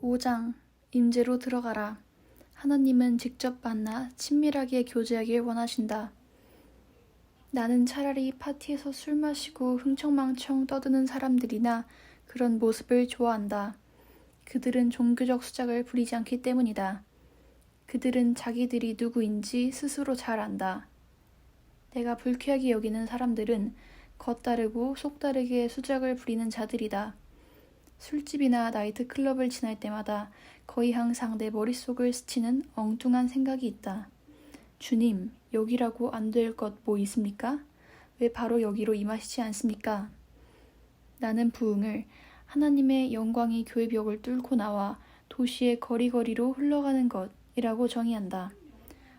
5장 임재로 들어가라. 하나님은 직접 만나 친밀하게 교제하길 원하신다. 나는 차라리 파티에서 술 마시고 흥청망청 떠드는 사람들이나 그런 모습을 좋아한다. 그들은 종교적 수작을 부리지 않기 때문이다. 그들은 자기들이 누구인지 스스로 잘 안다. 내가 불쾌하게 여기는 사람들은 겉다르고 속다르게 수작을 부리는 자들이다. 술집이나 나이트클럽을 지날 때마다 거의 항상 내 머릿속을 스치는 엉뚱한 생각이 있다. 주님, 여기라고 안 될 것 뭐 있습니까? 왜 바로 여기로 임하시지 않습니까? 나는 부흥을 하나님의 영광이 교회 벽을 뚫고 나와 도시의 거리거리로 흘러가는 것이라고 정의한다.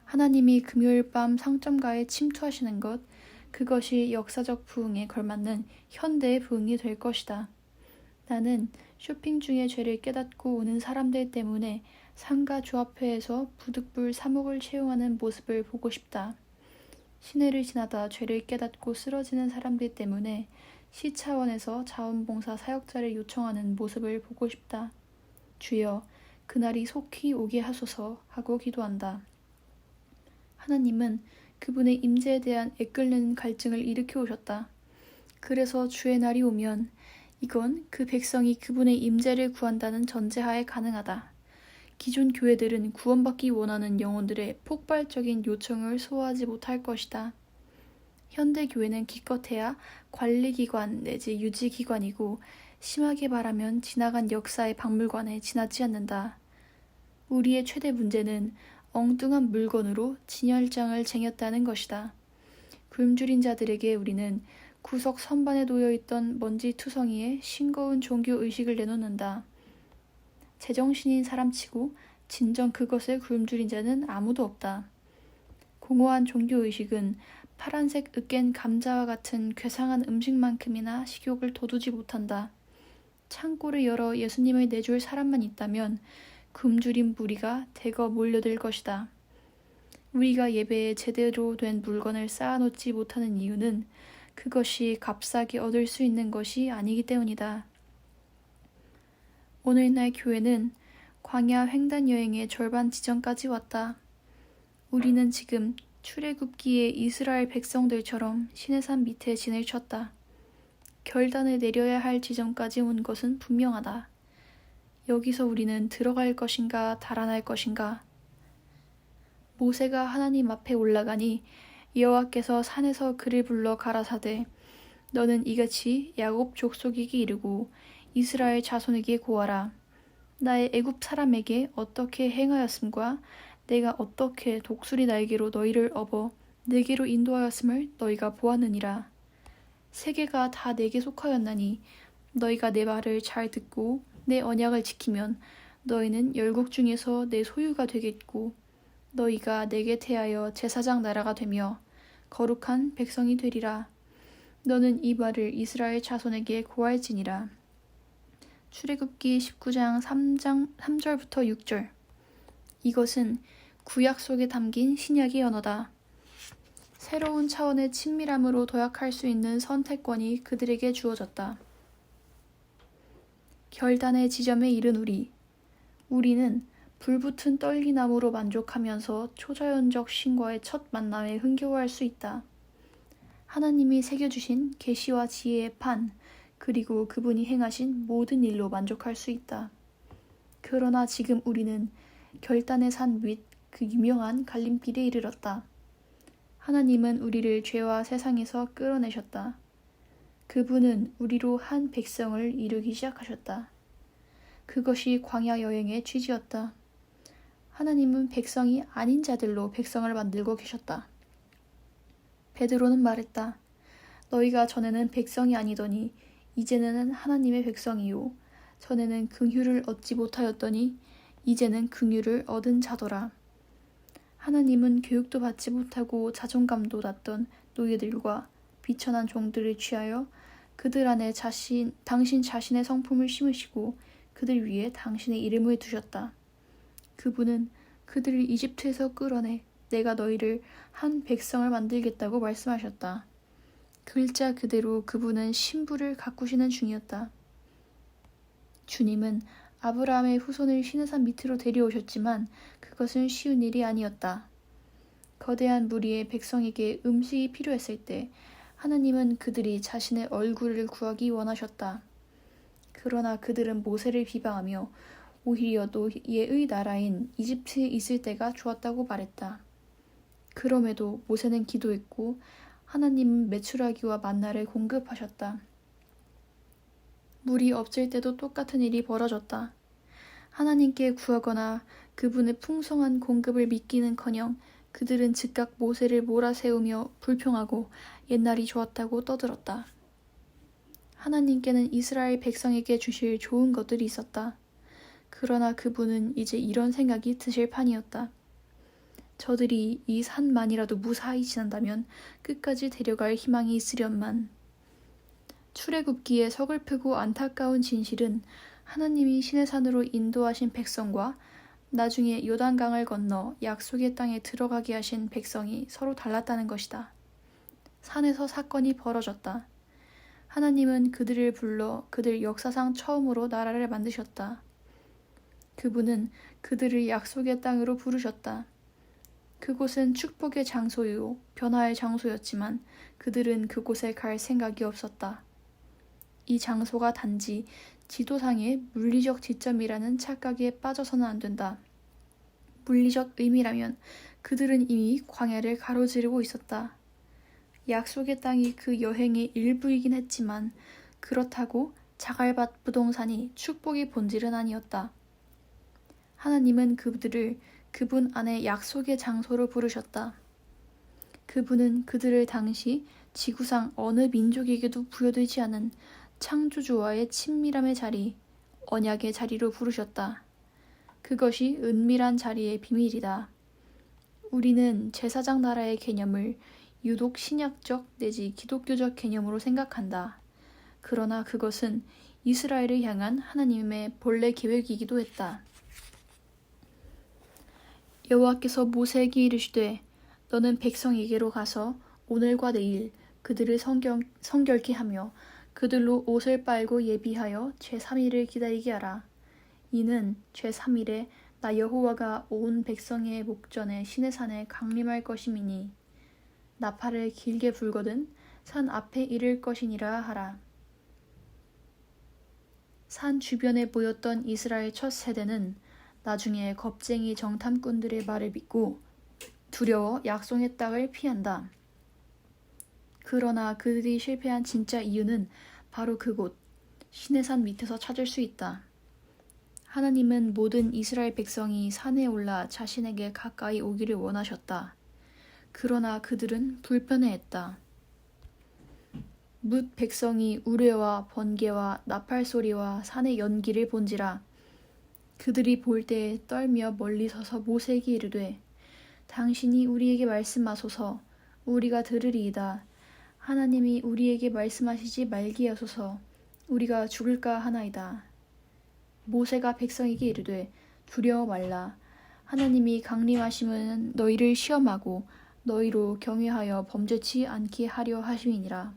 하나님이 금요일 밤 상점가에 침투하시는 것, 그것이 역사적 부흥에 걸맞는 현대의 부흥이 될 것이다. 나는 쇼핑 중에 죄를 깨닫고 오는 사람들 때문에 상가 조합회에서 부득불 사목을 채용하는 모습을 보고 싶다. 시내를 지나다 죄를 깨닫고 쓰러지는 사람들 때문에 시 차원에서 자원봉사 사역자를 요청하는 모습을 보고 싶다. 주여, 그날이 속히 오게 하소서 하고 기도한다. 하나님은 그분의 임재에 대한 애끓는 갈증을 일으켜 오셨다. 그래서 주의 날이 오면 이건 그 백성이 그분의 임재를 구한다는 전제하에 가능하다. 기존 교회들은 구원받기 원하는 영혼들의 폭발적인 요청을 소화하지 못할 것이다. 현대 교회는 기껏해야 관리기관 내지 유지기관이고 심하게 말하면 지나간 역사의 박물관에 지나지 않는다. 우리의 최대 문제는 엉뚱한 물건으로 진열장을 쟁였다는 것이다. 굶주린 자들에게 우리는 구석 선반에 놓여있던 먼지투성이에 싱거운 종교의식을 내놓는다. 제정신인 사람치고 진정 그것을 굶주린 자는 아무도 없다. 공허한 종교의식은 파란색 으깬 감자와 같은 괴상한 음식만큼이나 식욕을 돋우지 못한다. 창고를 열어 예수님을 내줄 사람만 있다면 굶주린 무리가 대거 몰려들 것이다. 우리가 예배에 제대로 된 물건을 쌓아놓지 못하는 이유는 그것이 값싸게 얻을 수 있는 것이 아니기 때문이다. 오늘날 교회는 광야 횡단 여행의 절반 지점까지 왔다. 우리는 지금 출애굽기의 이스라엘 백성들처럼 시내산 밑에 진을 쳤다. 결단을 내려야 할 지점까지 온 것은 분명하다. 여기서 우리는 들어갈 것인가 달아날 것인가. 모세가 하나님 앞에 올라가니 여호와께서 산에서 그를 불러 가라사대 너는 이같이 야곱 족속에게 이르고 이스라엘 자손에게 고하라. 나의 애굽 사람에게 어떻게 행하였음과 내가 어떻게 독수리 날개로 너희를 업어 내게로 인도하였음을 너희가 보았느니라. 세계가 다 내게 속하였나니 너희가 내 말을 잘 듣고 내 언약을 지키면 너희는 열국 중에서 내 소유가 되겠고 너희가 내게 대하여 제사장 나라가 되며 거룩한 백성이 되리라. 너는 이 말을 이스라엘 자손에게 고할지니라. 출애굽기 19장 3절부터 6절. 이것은 구약 속에 담긴 신약의 언어다. 새로운 차원의 친밀함으로 도약할 수 있는 선택권이 그들에게 주어졌다. 결단의 지점에 이른 우리는 불붙은 떨기나무로 만족하면서 초자연적 신과의 첫 만남에 흥겨워할 수 있다. 하나님이 새겨주신 계시와 지혜의 판, 그리고 그분이 행하신 모든 일로 만족할 수 있다. 그러나 지금 우리는 결단의 산 윗 그 유명한 갈림길에 이르렀다. 하나님은 우리를 죄와 세상에서 끌어내셨다. 그분은 우리로 한 백성을 이루기 시작하셨다. 그것이 광야 여행의 취지였다. 하나님은 백성이 아닌 자들로 백성을 만들고 계셨다. 베드로는 말했다. 너희가 전에는 백성이 아니더니 이제는 하나님의 백성이요. 전에는 긍휼을 얻지 못하였더니 이제는 긍휼을 얻은 자더라. 하나님은 교육도 받지 못하고 자존감도 낮던 노예들과 비천한 종들을 취하여 그들 안에 당신 자신의 성품을 심으시고 그들 위에 당신의 이름을 두셨다. 그분은 그들을 이집트에서 끌어내 내가 너희를 한 백성을 만들겠다고 말씀하셨다. 글자 그대로 그분은 신부를 가꾸시는 중이었다. 주님은 아브라함의 후손을 시내산 밑으로 데려오셨지만 그것은 쉬운 일이 아니었다. 거대한 무리의 백성에게 음식이 필요했을 때 하나님은 그들이 자신의 얼굴을 구하기 원하셨다. 그러나 그들은 모세를 비방하며 오히려 노예의 나라인 이집트에 있을 때가 좋았다고 말했다. 그럼에도 모세는 기도했고 하나님은 메추라기와 만나를 공급하셨다. 물이 없을 때도 똑같은 일이 벌어졌다. 하나님께 구하거나 그분의 풍성한 공급을 믿기는커녕 그들은 즉각 모세를 몰아세우며 불평하고 옛날이 좋았다고 떠들었다. 하나님께는 이스라엘 백성에게 주실 좋은 것들이 있었다. 그러나 그분은 이제 이런 생각이 드실 판이었다. 저들이 이 산만이라도 무사히 지난다면 끝까지 데려갈 희망이 있으련만. 출애굽기에 서글프고 안타까운 진실은 하나님이 시내산으로 인도하신 백성과 나중에 요단강을 건너 약속의 땅에 들어가게 하신 백성이 서로 달랐다는 것이다. 산에서 사건이 벌어졌다. 하나님은 그들을 불러 그들 역사상 처음으로 나라를 만드셨다. 그분은 그들을 약속의 땅으로 부르셨다. 그곳은 축복의 장소요, 변화의 장소였지만 그들은 그곳에 갈 생각이 없었다. 이 장소가 단지 지도상의 물리적 지점이라는 착각에 빠져서는 안 된다. 물리적 의미라면 그들은 이미 광야를 가로지르고 있었다. 약속의 땅이 그 여행의 일부이긴 했지만 그렇다고 자갈밭 부동산이 축복의 본질은 아니었다. 하나님은 그들을 그분 안에 약속의 장소로 부르셨다. 그분은 그들을 당시 지구상 어느 민족에게도 부여되지 않은 창조주와의 친밀함의 자리, 언약의 자리로 부르셨다. 그것이 은밀한 자리의 비밀이다. 우리는 제사장 나라의 개념을 유독 신약적 내지 기독교적 개념으로 생각한다. 그러나 그것은 이스라엘을 향한 하나님의 본래 계획이기도 했다. 여호와께서 모세에게 이르시되 너는 백성에게로 가서 오늘과 내일 그들을 성결케 하며 그들로 옷을 빨고 예비하여 제3일을 기다리게 하라. 이는 제3일에 나 여호와가 온 백성의 목전에 시내산에 강림할 것임이니 나팔을 길게 불거든 산 앞에 이를 것이니라 하라. 산 주변에 모였던 이스라엘 첫 세대는 나중에 겁쟁이 정탐꾼들의 말을 믿고 두려워 약속의 땅을 피한다. 그러나 그들이 실패한 진짜 이유는 바로 그곳 시내산 밑에서 찾을 수 있다. 하나님은 모든 이스라엘 백성이 산에 올라 자신에게 가까이 오기를 원하셨다. 그러나 그들은 불편해했다. 뭇 백성이 우레와 번개와 나팔 소리와 산의 연기를 본지라 그들이 볼 때에 떨며 멀리 서서 모세에게 이르되 당신이 우리에게 말씀하소서 우리가 들으리이다. 하나님이 우리에게 말씀하시지 말게 하소서 우리가 죽을까 하나이다. 모세가 백성에게 이르되 두려워 말라. 하나님이 강림하심은 너희를 시험하고 너희로 경외하여 범죄치 않게 하려 하심이니라.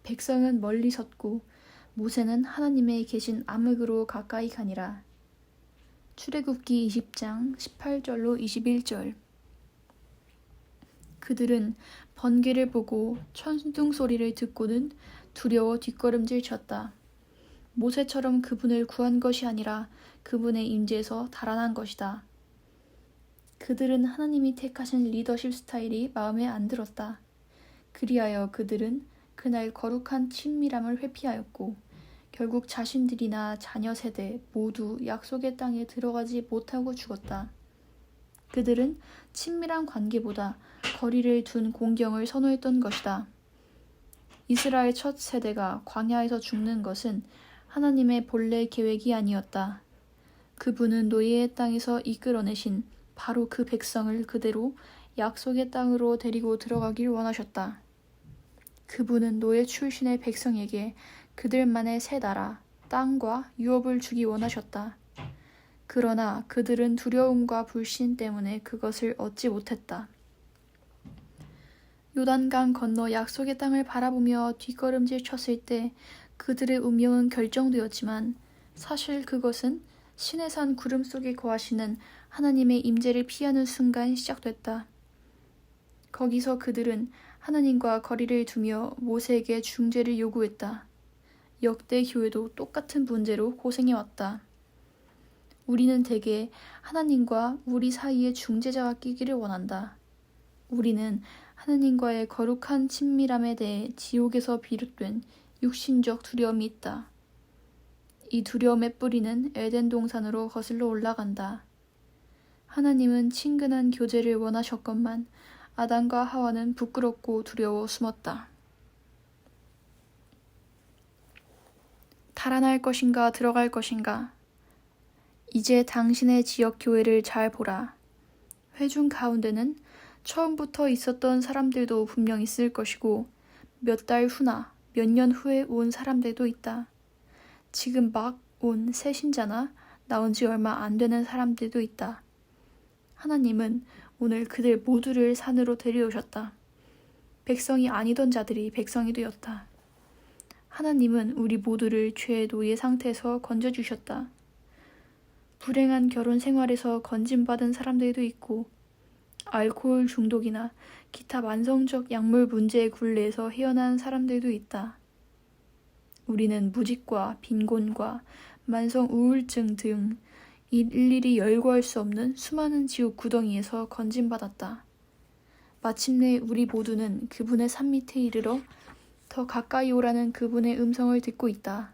백성은 멀리 섰고 모세는 하나님의 계신 암흑으로 가까이 가니라. 출애굽기 20장 18절로 21절. 그들은 번개를 보고 천둥 소리를 듣고는 두려워 뒷걸음질 쳤다. 모세처럼 그분을 구한 것이 아니라 그분의 임재에서 달아난 것이다. 그들은 하나님이 택하신 리더십 스타일이 마음에 안 들었다. 그리하여 그들은 그날 거룩한 친밀함을 회피하였고 결국 자신들이나 자녀 세대 모두 약속의 땅에 들어가지 못하고 죽었다. 그들은 친밀한 관계보다 거리를 둔 공경을 선호했던 것이다. 이스라엘 첫 세대가 광야에서 죽는 것은 하나님의 본래 계획이 아니었다. 그분은 노예의 땅에서 이끌어내신 바로 그 백성을 그대로 약속의 땅으로 데리고 들어가길 원하셨다. 그분은 노예 출신의 백성에게 그들만의 새 나라, 땅과 유업을 주기 원하셨다. 그러나 그들은 두려움과 불신 때문에 그것을 얻지 못했다. 요단강 건너 약속의 땅을 바라보며 뒷걸음질 쳤을 때 그들의 운명은 결정되었지만 사실 그것은 신의 산 구름 속에 거하시는 하나님의 임재를 피하는 순간 시작됐다. 거기서 그들은 하나님과 거리를 두며 모세에게 중재를 요구했다. 역대 교회도 똑같은 문제로 고생해왔다. 우리는 대개 하나님과 우리 사이에 중재자가 끼기를 원한다. 우리는 하나님과의 거룩한 친밀함에 대해 지옥에서 비롯된 육신적 두려움이 있다. 이 두려움의 뿌리는 에덴 동산으로 거슬러 올라간다. 하나님은 친근한 교제를 원하셨건만 아담과 하와는 부끄럽고 두려워 숨었다. 달아날 것인가 들어갈 것인가. 이제 당신의 지역 교회를 잘 보라. 회중 가운데는 처음부터 있었던 사람들도 분명 있을 것이고 몇 달 후나 몇 년 후에 온 사람들도 있다. 지금 막 온 새 신자나 나온 지 얼마 안 되는 사람들도 있다. 하나님은 오늘 그들 모두를 산으로 데려오셨다. 백성이 아니던 자들이 백성이 되었다. 하나님은 우리 모두를 죄의 노예 상태에서 건져주셨다. 불행한 결혼 생활에서 건진받은 사람들도 있고 알코올 중독이나 기타 만성적 약물 문제의 굴레에서 헤어난 사람들도 있다. 우리는 무직과 빈곤과 만성 우울증 등 일일이 열거할 수 없는 수많은 지옥 구덩이에서 건진받았다. 마침내 우리 모두는 그분의 산 밑에 이르러 더 가까이 오라는 그분의 음성을 듣고 있다.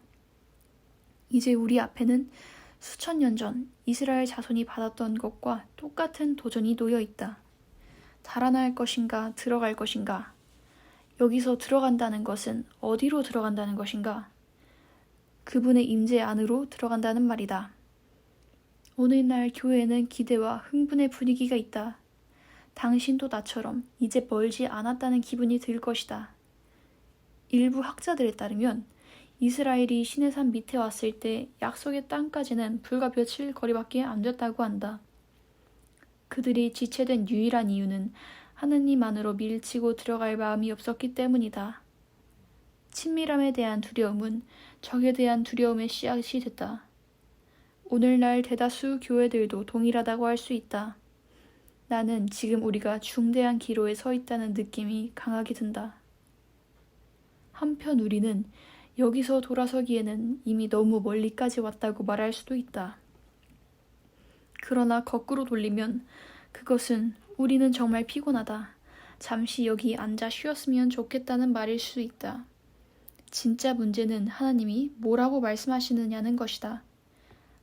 이제 우리 앞에는 수천 년 전 이스라엘 자손이 받았던 것과 똑같은 도전이 놓여 있다. 달아날 것인가 들어갈 것인가. 여기서 들어간다는 것은 어디로 들어간다는 것인가? 그분의 임재 안으로 들어간다는 말이다. 오늘날 교회에는 기대와 흥분의 분위기가 있다. 당신도 나처럼 이제 멀지 않았다는 기분이 들 것이다. 일부 학자들에 따르면 이스라엘이 시내산 밑에 왔을 때 약속의 땅까지는 불과 며칠 거리밖에 안 됐다고 한다. 그들이 지체된 유일한 이유는 하느님 안으로 밀치고 들어갈 마음이 없었기 때문이다. 친밀함에 대한 두려움은 적에 대한 두려움의 씨앗이 됐다. 오늘날 대다수 교회들도 동일하다고 할 수 있다. 나는 지금 우리가 중대한 기로에 서 있다는 느낌이 강하게 든다. 한편 우리는 여기서 돌아서기에는 이미 너무 멀리까지 왔다고 말할 수도 있다. 그러나 거꾸로 돌리면 그것은 우리는 정말 피곤하다. 잠시 여기 앉아 쉬었으면 좋겠다는 말일 수 있다. 진짜 문제는 하나님이 뭐라고 말씀하시느냐는 것이다.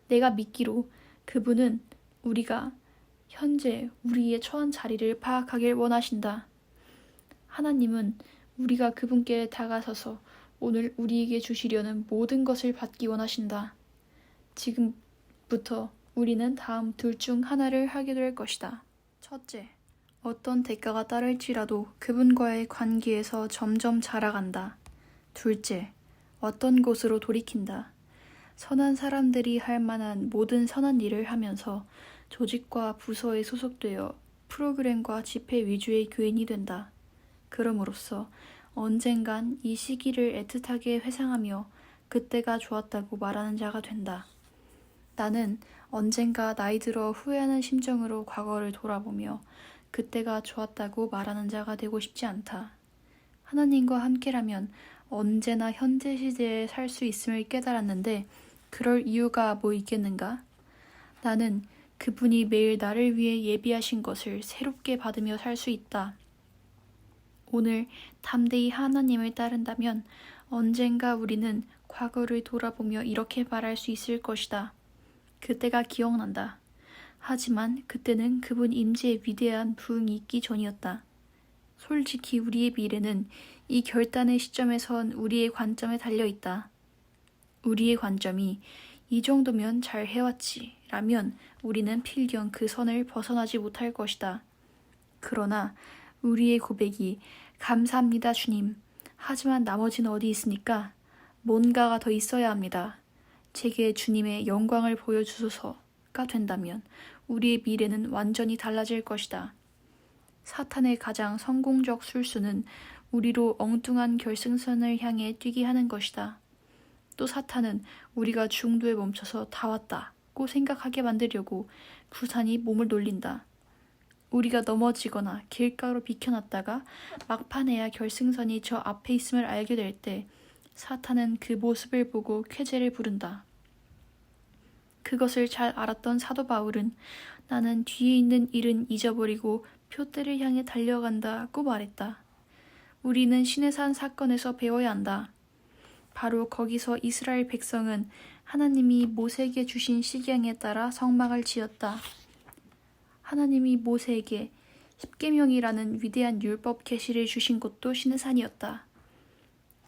내가 믿기로 그분은 우리가 현재 우리의 처한 자리를 파악하길 원하신다. 하나님은 우리가 그분께 다가서서 오늘 우리에게 주시려는 모든 것을 받기 원하신다. 지금부터 우리는 다음 둘 중 하나를 하게 될 것이다. 첫째, 어떤 대가가 따를지라도 그분과의 관계에서 점점 자라간다. 둘째, 어떤 곳으로 돌이킨다. 선한 사람들이 할 만한 모든 선한 일을 하면서 조직과 부서에 소속되어 프로그램과 집회 위주의 교인이 된다. 그럼으로써 언젠간 이 시기를 애틋하게 회상하며 그때가 좋았다고 말하는 자가 된다. 나는 언젠가 나이 들어 후회하는 심정으로 과거를 돌아보며 그때가 좋았다고 말하는 자가 되고 싶지 않다. 하나님과 함께라면 언제나 현재 시대에 살 수 있음을 깨달았는데 그럴 이유가 뭐 있겠는가? 나는 그분이 매일 나를 위해 예비하신 것을 새롭게 받으며 살 수 있다. 오늘 담대히 하나님을 따른다면 언젠가 우리는 과거를 돌아보며 이렇게 말할 수 있을 것이다. 그때가 기억난다. 하지만 그때는 그분 임재의 위대한 부흥이 있기 전이었다. 솔직히 우리의 미래는 이 결단의 시점에 선 우리의 관점에 달려있다. 우리의 관점이 이 정도면 잘 해왔지 라면 우리는 필경 그 선을 벗어나지 못할 것이다. 그러나 우리의 고백이 감사합니다 주님. 하지만 나머지는 어디 있습니까? 뭔가가 더 있어야 합니다. 제게 주님의 영광을 보여주소서가 된다면 우리의 미래는 완전히 달라질 것이다. 사탄의 가장 성공적 술수는 우리로 엉뚱한 결승선을 향해 뛰게 하는 것이다. 또 사탄은 우리가 중도에 멈춰서 다 왔다고 생각하게 만들려고 구산이 몸을 놀린다. 우리가 넘어지거나 길가로 비켜났다가 막판에야 결승선이 저 앞에 있음을 알게 될 때 사탄은 그 모습을 보고 쾌재를 부른다. 그것을 잘 알았던 사도 바울은 나는 뒤에 있는 일은 잊어버리고 표대를 향해 달려간다고 말했다. 우리는 시내산 사건에서 배워야 한다. 바로 거기서 이스라엘 백성은 하나님이 모세에게 주신 식양에 따라 성막을 지었다. 하나님이 모세에게 십계명이라는 위대한 율법 계시를 주신 곳도 시내산이었다.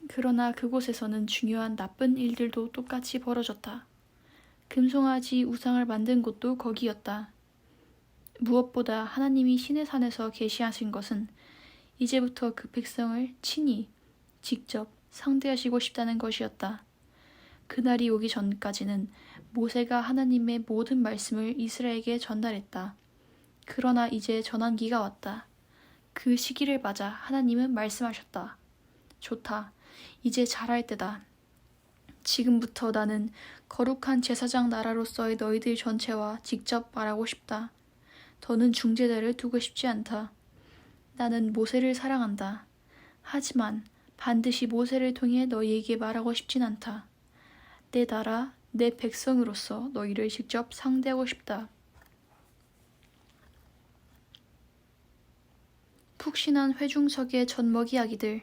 그러나 그곳에서는 중요한 나쁜 일들도 똑같이 벌어졌다. 금송아지 우상을 만든 곳도 거기였다. 무엇보다 하나님이 시내산에서 계시하신 것은 이제부터 그 백성을 친히 직접 상대하시고 싶다는 것이었다. 그날이 오기 전까지는 모세가 하나님의 모든 말씀을 이스라엘에게 전달했다. 그러나 이제 전환기가 왔다. 그 시기를 맞아 하나님은 말씀하셨다. 좋다. 이제 잘할 때다. 지금부터 나는 거룩한 제사장 나라로서의 너희들 전체와 직접 말하고 싶다. 더는 중재자를 두고 싶지 않다. 나는 모세를 사랑한다. 하지만 반드시 모세를 통해 너희에게 말하고 싶진 않다. 내 나라, 내 백성으로서 너희를 직접 상대하고 싶다. 푹신한 회중석의 젖먹이 아기들.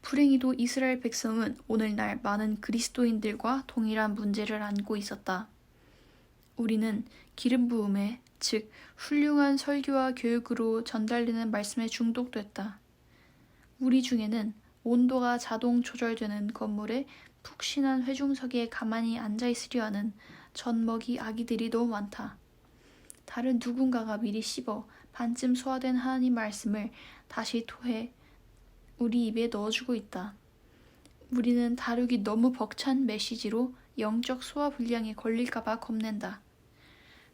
불행히도 이스라엘 백성은 오늘날 많은 그리스도인들과 동일한 문제를 안고 있었다. 우리는 기름 부음에, 즉 훌륭한 설교와 교육으로 전달되는 말씀에 중독됐다. 우리 중에는 온도가 자동 조절되는 건물에 푹신한 회중석에 가만히 앉아있으려 하는 젖먹이 아기들이 너무 많다. 다른 누군가가 미리 씹어 반쯤 소화된 하나님 말씀을 다시 토해 우리 입에 넣어주고 있다. 우리는 다루기 너무 벅찬 메시지로 영적 소화 불량에 걸릴까봐 겁낸다.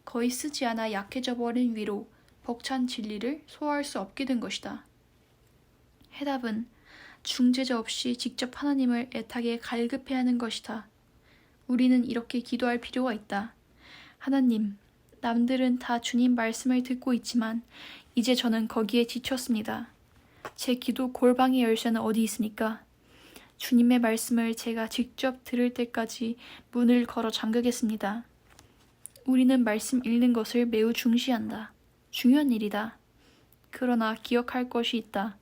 거의 쓰지 않아 약해져 버린 위로 벅찬 진리를 소화할 수 없게 된 것이다. 해답은 중재자 없이 직접 하나님을 애타게 갈급해야 하는 것이다. 우리는 이렇게 기도할 필요가 있다. 하나님, 남들은 다 주님 말씀을 듣고 있지만 이제 저는 거기에 지쳤습니다. 제 기도 골방의 열쇠는 어디 있습니까? 주님의 말씀을 제가 직접 들을 때까지 문을 걸어 잠그겠습니다. 우리는 말씀 읽는 것을 매우 중시한다. 중요한 일이다. 그러나 기억할 것이 있다.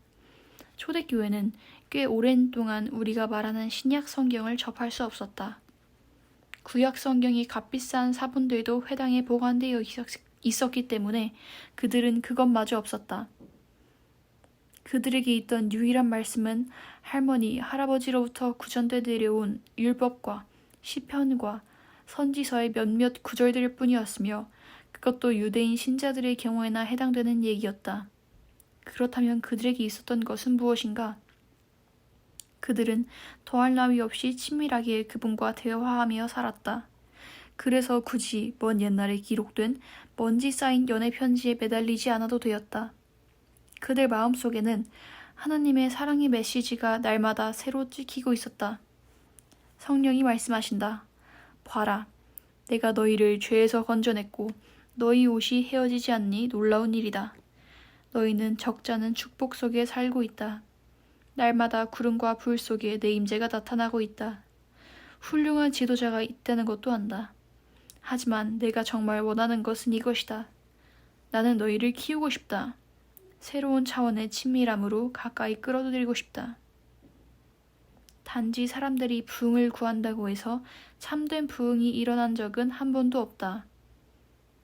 초대교회는 꽤 오랜 동안 우리가 말하는 신약 성경을 접할 수 없었다. 구약 성경이 값비싼 사본들도 회당에 보관되어 있었기 때문에 그들은 그것마저 없었다. 그들에게 있던 유일한 말씀은 할머니, 할아버지로부터 구전돼 내려온 율법과 시편과 선지서의 몇몇 구절들 뿐이었으며 그것도 유대인 신자들의 경우에나 해당되는 얘기였다. 그렇다면 그들에게 있었던 것은 무엇인가? 그들은 더할 나위 없이 친밀하게 그분과 대화하며 살았다. 그래서 굳이 먼 옛날에 기록된 먼지 쌓인 연애 편지에 매달리지 않아도 되었다. 그들 마음속에는 하나님의 사랑의 메시지가 날마다 새로 찍히고 있었다. 성령이 말씀하신다. 봐라, 내가 너희를 죄에서 건져냈고 너희 옷이 헤어지지 않니 놀라운 일이다. 너희는 적잖은 축복 속에 살고 있다. 날마다 구름과 불 속에 내 임재가 나타나고 있다. 훌륭한 지도자가 있다는 것도 안다. 하지만 내가 정말 원하는 것은 이것이다. 나는 너희를 키우고 싶다. 새로운 차원의 친밀함으로 가까이 끌어들이고 싶다. 단지 사람들이 부흥을 구한다고 해서 참된 부흥이 일어난 적은 한 번도 없다.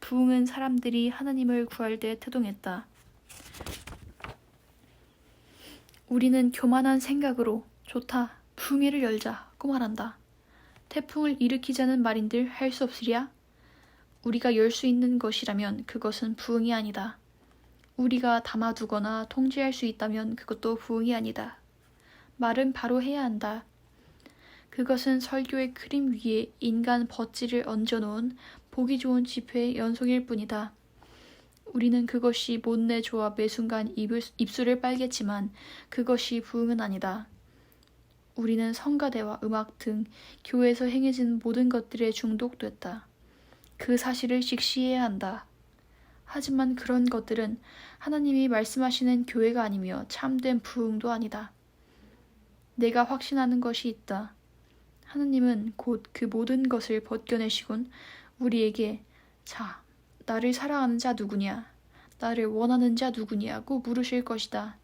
부흥은 사람들이 하나님을 구할 때 태동했다. 우리는 교만한 생각으로 좋다, 부흥회를 열자고 말한다. 태풍을 일으키자는 말인들 할 수 없으랴? 우리가 열 수 있는 것이라면 그것은 부흥이 아니다. 우리가 담아두거나 통제할 수 있다면 그것도 부흥이 아니다. 말은 바로 해야 한다. 그것은 설교의 크림 위에 인간 버찌를 얹어놓은 보기 좋은 지표의 연속일 뿐이다. 우리는 그것이 못내 좋아 매순간 입술을 빨겠지만 그것이 부흥은 아니다. 우리는 성가대와 음악 등 교회에서 행해진 모든 것들에 중독됐다. 그 사실을 직시해야 한다. 하지만 그런 것들은 하나님이 말씀하시는 교회가 아니며 참된 부흥도 아니다. 내가 확신하는 것이 있다. 하나님은 곧 그 모든 것을 벗겨내시곤 우리에게 자, 나를 사랑하는 자 누구냐? 나를 원하는 자 누구냐고 물으실 것이다.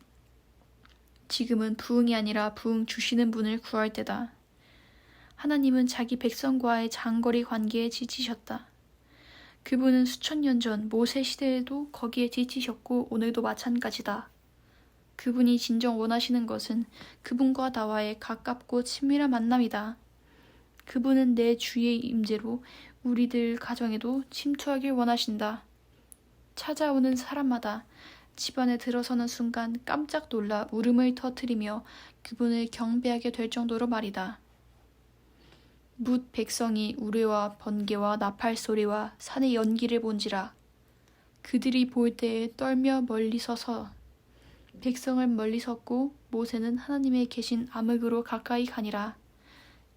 지금은 부흥이 아니라 부흥 주시는 분을 구할 때다. 하나님은 자기 백성과의 장거리 관계에 지치셨다. 그분은 수천 년 전 모세 시대에도 거기에 지치셨고 오늘도 마찬가지다. 그분이 진정 원하시는 것은 그분과 나와의 가깝고 친밀한 만남이다. 그분은 내 주의 임재로 우리들 가정에도 침투하길 원하신다. 찾아오는 사람마다 집안에 들어서는 순간 깜짝 놀라 울음을 터뜨리며 그분을 경배하게 될 정도로 말이다. 뭇 백성이 우레와 번개와 나팔 소리와 산의 연기를 본지라. 그들이 볼 때에 떨며 멀리 서서 백성은 멀리 섰고 모세는 하나님의 계신 암흑으로 가까이 가니라.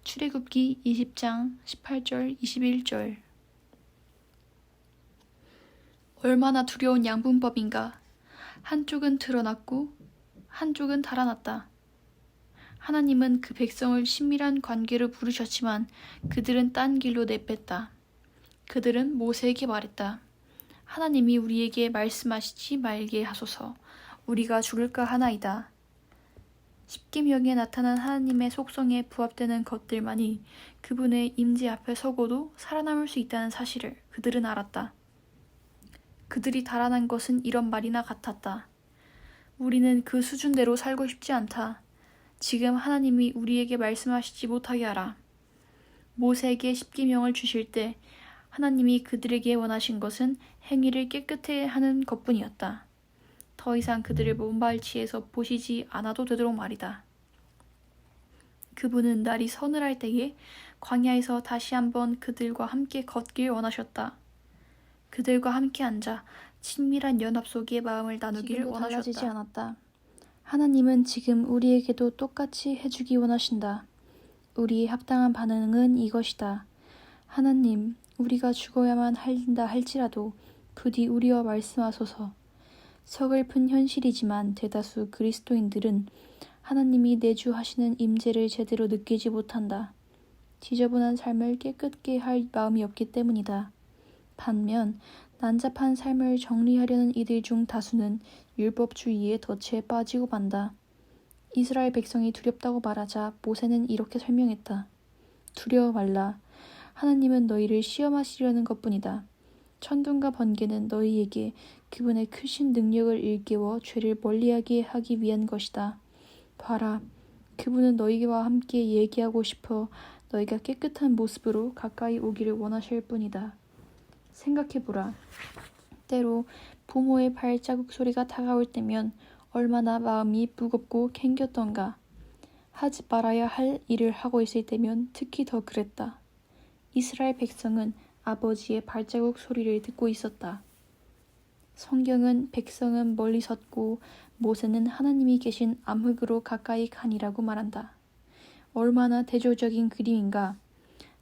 출애굽기 20장 18절 21절. 얼마나 두려운 양분법인가. 한쪽은 드러났고 한쪽은 달아났다. 하나님은 그 백성을 친밀한 관계로 부르셨지만 그들은 딴 길로 내뺐다. 그들은 모세에게 말했다. 하나님이 우리에게 말씀하시지 말게 하소서. 우리가 죽을까 하나이다. 십계명에 나타난 하나님의 속성에 부합되는 것들만이 그분의 임재 앞에 서고도 살아남을 수 있다는 사실을 그들은 알았다. 그들이 달아난 것은 이런 말이나 같았다. 우리는 그 수준대로 살고 싶지 않다. 지금 하나님이 우리에게 말씀하시지 못하게 하라. 모세에게 십계명을 주실 때 하나님이 그들에게 원하신 것은 행위를 깨끗해 하는 것뿐이었다. 더 이상 그들을 먼발치에서 보시지 않아도 되도록 말이다. 그분은 날이 서늘할 때에 광야에서 다시 한번 그들과 함께 걷길 원하셨다. 그들과 함께 앉아 친밀한 연합 속에 마음을 나누길 원하셨다. 달라지지 않았다. 하나님은 지금 우리에게도 똑같이 해주기 원하신다. 우리의 합당한 반응은 이것이다. 하나님, 우리가 죽어야만 한다 할지라도 부디 우리와 말씀하소서. 서글픈 현실이지만 대다수 그리스도인들은 하나님이 내주하시는 임재를 제대로 느끼지 못한다. 지저분한 삶을 깨끗게 할 마음이 없기 때문이다. 반면 난잡한 삶을 정리하려는 이들 중 다수는 율법주의에 덫에 빠지고 만다. 이스라엘 백성이 두렵다고 말하자 모세는 이렇게 설명했다. 두려워 말라. 하나님은 너희를 시험하시려는 것뿐이다. 천둥과 번개는 너희에게 그분의 크신 능력을 일깨워 죄를 멀리하게 하기 위한 것이다. 봐라. 그분은 너희와 함께 얘기하고 싶어 너희가 깨끗한 모습으로 가까이 오기를 원하실 뿐이다. 생각해보라. 때로 부모의 발자국 소리가 다가올 때면 얼마나 마음이 무겁고 캥겼던가. 하지 말아야 할 일을 하고 있을 때면 특히 더 그랬다. 이스라엘 백성은 아버지의 발자국 소리를 듣고 있었다. 성경은 백성은 멀리 섰고 모세는 하나님이 계신 암흑으로 가까이 가니라고 말한다. 얼마나 대조적인 그림인가.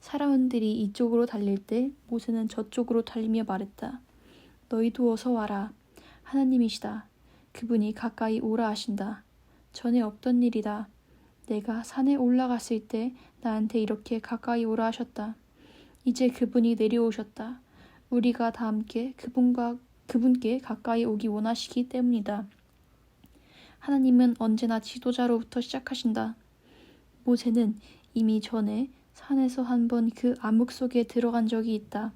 사람들이 이쪽으로 달릴 때 모세는 저쪽으로 달리며 말했다. 너희도 어서 와라. 하나님이시다. 그분이 가까이 오라 하신다. 전에 없던 일이다. 내가 산에 올라갔을 때 나한테 이렇게 가까이 오라 하셨다. 이제 그분이 내려오셨다. 우리가 다 함께 그분께 가까이 오기 원하시기 때문이다. 하나님은 언제나 지도자로부터 시작하신다. 모세는 이미 전에 산에서 한번 그 암흑 속에 들어간 적이 있다.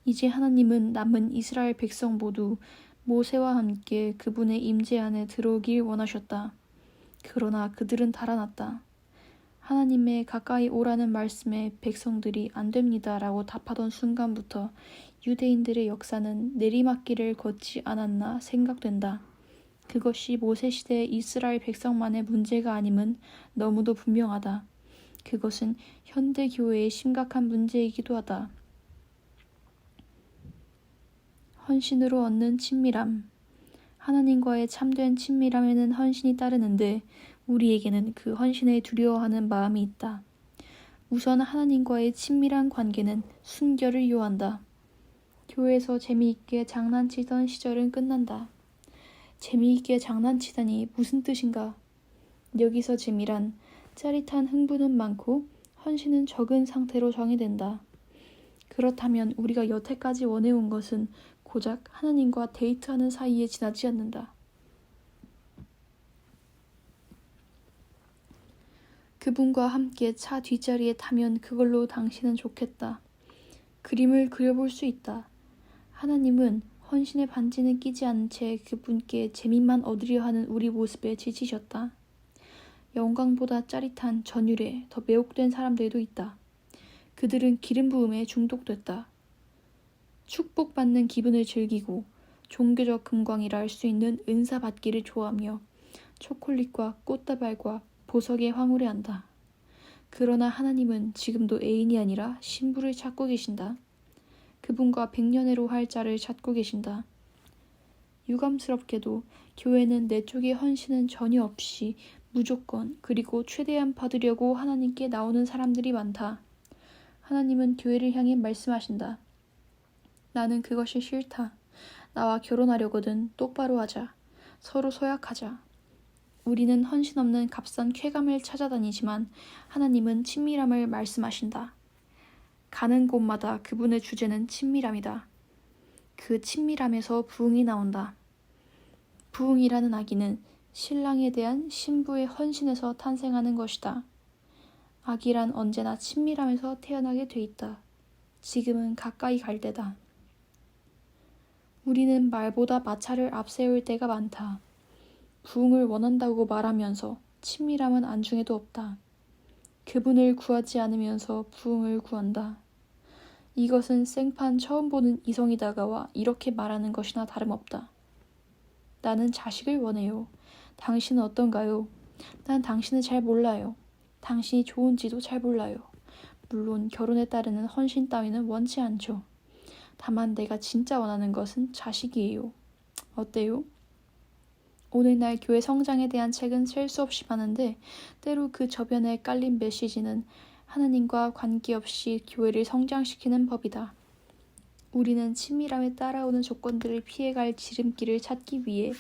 이제 하나님은 남은 이스라엘 백성 모두 모세와 함께 그분의 임재 안에 들어오길 원하셨다. 그러나 그들은 달아났다. 하나님의 가까이 오라는 말씀에 백성들이 안 됩니다 라고 답하던 순간부터 유대인들의 역사는 내리막길을 걷지 않았나 생각된다. 그것이 모세 시대 이스라엘 백성만의 문제가 아님은 너무도 분명하다. 그것은 현대 교회의 심각한 문제이기도 하다. 헌신으로 얻는 친밀함. 하나님과의 참된 친밀함에는 헌신이 따르는데 우리에게는 그 헌신을 두려워하는 마음이 있다. 우선 하나님과의 친밀한 관계는 순결을 요한다. 교회에서 재미있게 장난치던 시절은 끝난다. 재미있게 장난치다니 무슨 뜻인가? 여기서 재미란 짜릿한 흥분은 많고 헌신은 적은 상태로 정의된다. 그렇다면 우리가 여태까지 원해온 것은 고작 하나님과 데이트하는 사이에 지나지 않는다. 그분과 함께 차 뒷자리에 타면 그걸로 당신은 좋겠다. 그림을 그려볼 수 있다. 하나님은 헌신의 반지는 끼지 않은 채 그분께 재미만 얻으려 하는 우리 모습에 지치셨다. 영광보다 짜릿한 전율에 더 매혹된 사람들도 있다. 그들은 기름 부음에 중독됐다. 축복받는 기분을 즐기고 종교적 금광이라 할 수 있는 은사 받기를 좋아하며 초콜릿과 꽃다발과 보석에 황홀해한다. 그러나 하나님은 지금도 애인이 아니라 신부를 찾고 계신다. 그분과 백년해로 할 자를 찾고 계신다. 유감스럽게도 교회는 내 쪽의 헌신은 전혀 없이 무조건 그리고 최대한 받으려고 하나님께 나오는 사람들이 많다. 하나님은 교회를 향해 말씀하신다. 나는 그것이 싫다. 나와 결혼하려거든 똑바로 하자. 서로 서약하자. 우리는 헌신 없는 값싼 쾌감을 찾아다니지만 하나님은 친밀함을 말씀하신다. 가는 곳마다 그분의 주제는 친밀함이다. 그 친밀함에서 부흥이 나온다. 부흥이라는 아기는 신랑에 대한 신부의 헌신에서 탄생하는 것이다. 아기란 언제나 친밀함에서 태어나게 돼 있다. 지금은 가까이 갈 때다. 우리는 말보다 마차를 앞세울 때가 많다. 부흥을 원한다고 말하면서 친밀함은 안중에도 없다. 그분을 구하지 않으면서 부흥을 구한다. 이것은 생판 처음 보는 이성이 다가와 이렇게 말하는 것이나 다름없다. 나는 자식을 원해요. 당신은 어떤가요? 난 당신을 잘 몰라요. 당신이 좋은지도 잘 몰라요. 물론 결혼에 따르는 헌신 따위는 원치 않죠. 다만 내가 진짜 원하는 것은 자식이에요. 어때요? 오늘날 교회 성장에 대한 책은 셀 수 없이 많은데 때로 그 저변에 깔린 메시지는 하나님과 관계없이 교회를 성장시키는 법이다. 우리는 친밀함에 따라오는 조건들을 피해갈 지름길을 찾기 위해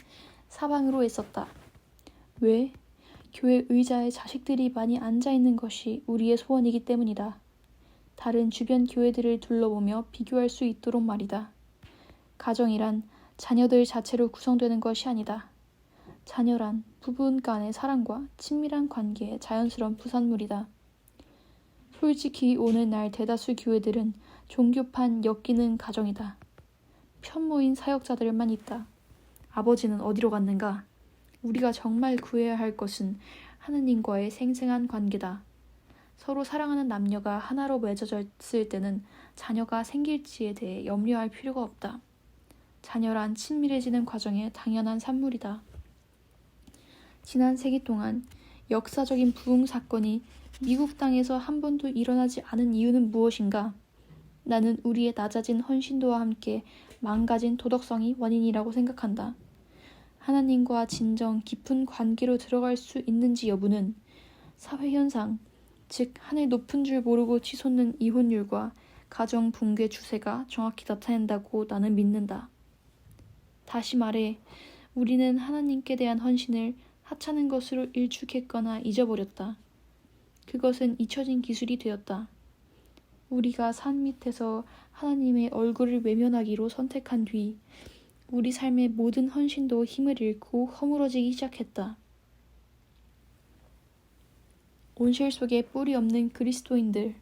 사방으로 애썼다. 왜? 교회 의자에 자식들이 많이 앉아있는 것이 우리의 소원이기 때문이다. 다른 주변 교회들을 둘러보며 비교할 수 있도록 말이다. 가정이란 자녀들 자체로 구성되는 것이 아니다. 자녀란 부부 간의 사랑과 친밀한 관계의 자연스러운 부산물이다. 솔직히 오늘날 대다수 교회들은 종교판 엮이는 가정이다. 편모인 사역자들만 있다. 아버지는 어디로 갔는가? 우리가 정말 구해야 할 것은 하느님과의 생생한 관계다. 서로 사랑하는 남녀가 하나로 맺어졌을 때는 자녀가 생길지에 대해 염려할 필요가 없다. 자녀란 친밀해지는 과정의 당연한 산물이다. 지난 세기 동안 역사적인 부흥 사건이 미국 땅에서 한 번도 일어나지 않은 이유는 무엇인가? 나는 우리의 낮아진 헌신도와 함께 망가진 도덕성이 원인이라고 생각한다. 하나님과 진정 깊은 관계로 들어갈 수 있는지 여부는 사회현상, 즉 하늘 높은 줄 모르고 치솟는 이혼율과 가정 붕괴 추세가 정확히 나타낸다고 나는 믿는다. 다시 말해, 우리는 하나님께 대한 헌신을 하찮은 것으로 일축했거나 잊어버렸다. 그것은 잊혀진 기술이 되었다. 우리가 산 밑에서 하나님의 얼굴을 외면하기로 선택한 뒤 우리 삶의 모든 헌신도 힘을 잃고 허물어지기 시작했다. 온실 속에 뿌리 없는 그리스도인들.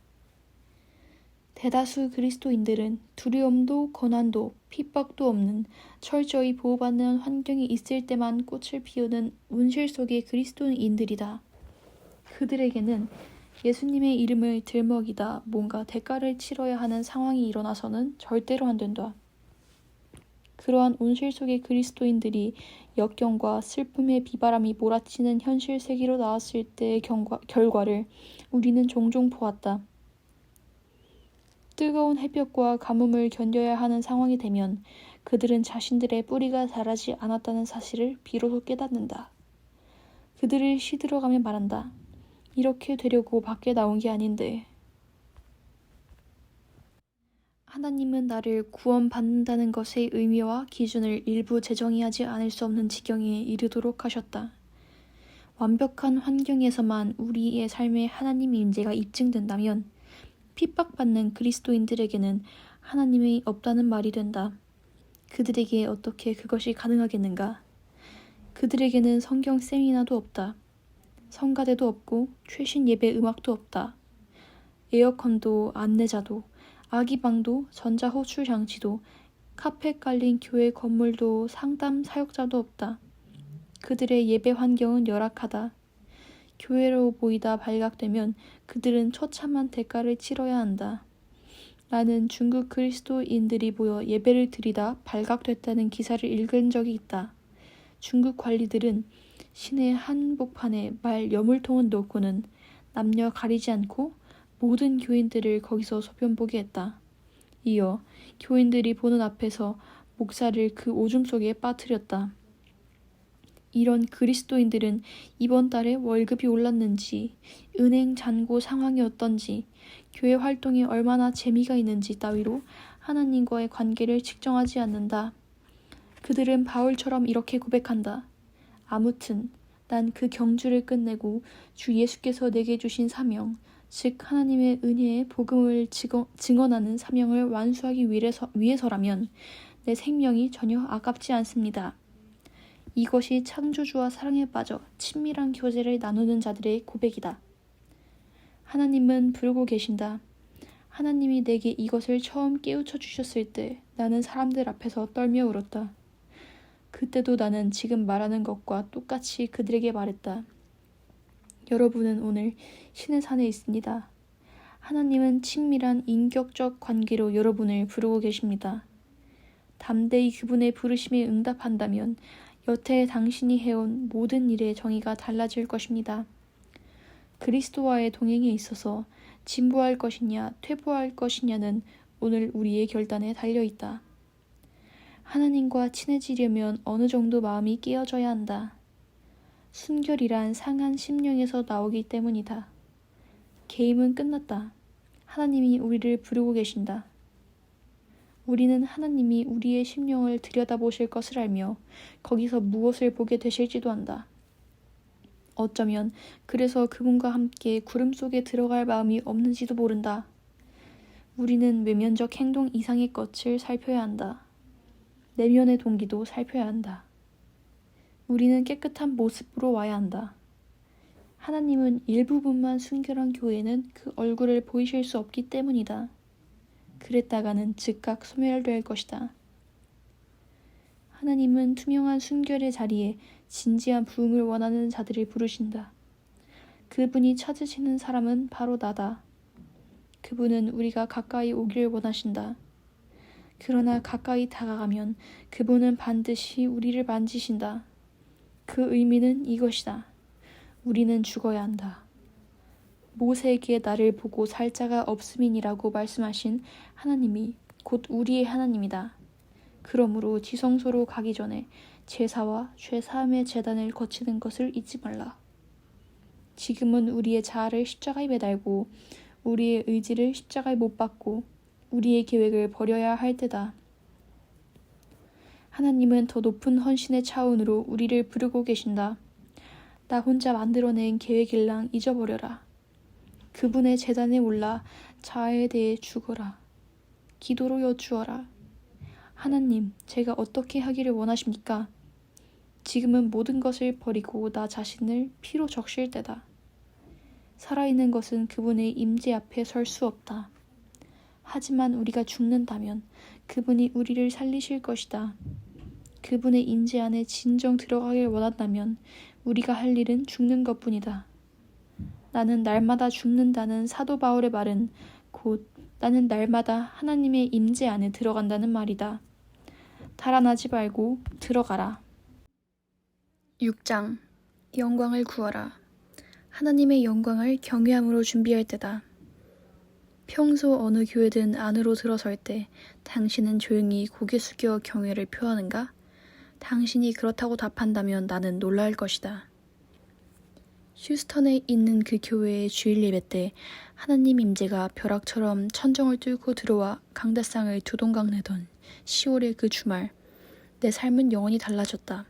대다수 그리스도인들은 두려움도 고난도 핍박도 없는 철저히 보호받는 환경이 있을 때만 꽃을 피우는 온실 속의 그리스도인들이다. 그들에게는 예수님의 이름을 들먹이다 뭔가 대가를 치러야 하는 상황이 일어나서는 절대로 안 된다. 그러한 온실 속의 그리스도인들이 역경과 슬픔의 비바람이 몰아치는 현실 세계로 나왔을 때의 결과를 우리는 종종 보았다. 뜨거운 햇볕과 가뭄을 견뎌야 하는 상황이 되면 그들은 자신들의 뿌리가 자라지 않았다는 사실을 비로소 깨닫는다. 그들을 시들어가며 말한다. 이렇게 되려고 밖에 나온 게 아닌데. 하나님은 나를 구원받는다는 것의 의미와 기준을 일부 제정하지 않을 수 없는 지경에 이르도록 하셨다. 완벽한 환경에서만 우리의 삶에 하나님의 임재가 입증된다면 핍박받는 그리스도인들에게는 하나님이 없다는 말이 된다. 그들에게 어떻게 그것이 가능하겠는가? 그들에게는 성경 세미나도 없다. 성가대도 없고 최신 예배 음악도 없다. 에어컨도 안내자도 아기방도 전자호출 장치도 카펫 깔린 교회 건물도 상담 사역자도 없다. 그들의 예배 환경은 열악하다. 교회로 보이다 발각되면 그들은 처참한 대가를 치러야 한다. 나는 중국 그리스도인들이 모여 예배를 드리다 발각됐다는 기사를 읽은 적이 있다. 중국 관리들은 시내 한복판에 말 여물통을 놓고는 남녀 가리지 않고 모든 교인들을 거기서 소변 보게 했다. 이어 교인들이 보는 앞에서 목사를 그 오줌 속에 빠뜨렸다. 이런 그리스도인들은 이번 달에 월급이 올랐는지, 은행 잔고 상황이 어떤지, 교회 활동이 얼마나 재미가 있는지 따위로 하나님과의 관계를 측정하지 않는다. 그들은 바울처럼 이렇게 고백한다. 아무튼 난 그 경주를 끝내고 주 예수께서 내게 주신 사명, 즉 하나님의 은혜의 복음을 증언하는 사명을 완수하기 위해서라면 내 생명이 전혀 아깝지 않습니다. 이것이 창조주와 사랑에 빠져 친밀한 교제를 나누는 자들의 고백이다. 하나님은 부르고 계신다. 하나님이 내게 이것을 처음 깨우쳐 주셨을 때 나는 사람들 앞에서 떨며 울었다. 그때도 나는 지금 말하는 것과 똑같이 그들에게 말했다. 여러분은 오늘 신의 산에 있습니다. 하나님은 친밀한 인격적 관계로 여러분을 부르고 계십니다. 담대히 그분의 부르심에 응답한다면 여태 당신이 해온 모든 일의 정의가 달라질 것입니다. 그리스도와의 동행에 있어서 진보할 것이냐 퇴보할 것이냐는 오늘 우리의 결단에 달려있다. 하나님과 친해지려면 어느 정도 마음이 깨어져야 한다. 순결이란 상한 심령에서 나오기 때문이다. 게임은 끝났다. 하나님이 우리를 부르고 계신다. 우리는 하나님이 우리의 심령을 들여다보실 것을 알며 거기서 무엇을 보게 되실지도 안다. 어쩌면 그래서 그분과 함께 구름 속에 들어갈 마음이 없는지도 모른다. 우리는 외면적 행동 이상의 것을 살펴야 한다. 내면의 동기도 살펴야 한다. 우리는 깨끗한 모습으로 와야 한다. 하나님은 일부분만 순결한 교회는 그 얼굴을 보이실 수 없기 때문이다. 그랬다가는 즉각 소멸될 것이다. 하나님은 투명한 순결의 자리에 진지한 부흥을 원하는 자들을 부르신다. 그분이 찾으시는 사람은 바로 나다. 그분은 우리가 가까이 오기를 원하신다. 그러나 가까이 다가가면 그분은 반드시 우리를 만지신다. 그 의미는 이것이다. 우리는 죽어야 한다. 모세에게 나를 보고 살 자가 없음이니라고 말씀하신 하나님이 곧 우리의 하나님이다. 그러므로 지성소로 가기 전에 제사와 죄사함의 제단을 거치는 것을 잊지 말라. 지금은 우리의 자아를 십자가에 매달고 우리의 의지를 십자가에 못 박고 우리의 계획을 버려야 할 때다. 하나님은 더 높은 헌신의 차원으로 우리를 부르고 계신다. 나 혼자 만들어낸 계획일랑 잊어버려라. 그분의 제단에 올라 자아에 대해 죽어라. 기도로 여쭈어라. 하나님, 제가 어떻게 하기를 원하십니까? 지금은 모든 것을 버리고 나 자신을 피로 적실 때다. 살아있는 것은 그분의 임재 앞에 설 수 없다. 하지만 우리가 죽는다면 그분이 우리를 살리실 것이다. 그분의 임재 안에 진정 들어가길 원한다면 우리가 할 일은 죽는 것뿐이다. 나는 날마다 죽는다는 사도 바울의 말은 곧 나는 날마다 하나님의 임재 안에 들어간다는 말이다. 달아나지 말고 들어가라. 6장 영광을 구하라. 하나님의 영광을 경외함으로 준비할 때다. 평소 어느 교회든 안으로 들어설 때 당신은 조용히 고개 숙여 경외를 표하는가? 당신이 그렇다고 답한다면 나는 놀랄 것이다. 휴스턴에 있는 그 교회의 주일 예배 때 하나님 임재가 벼락처럼 천정을 뚫고 들어와 강대상을 두동강 내던 10월의 그 주말, 내 삶은 영원히 달라졌다.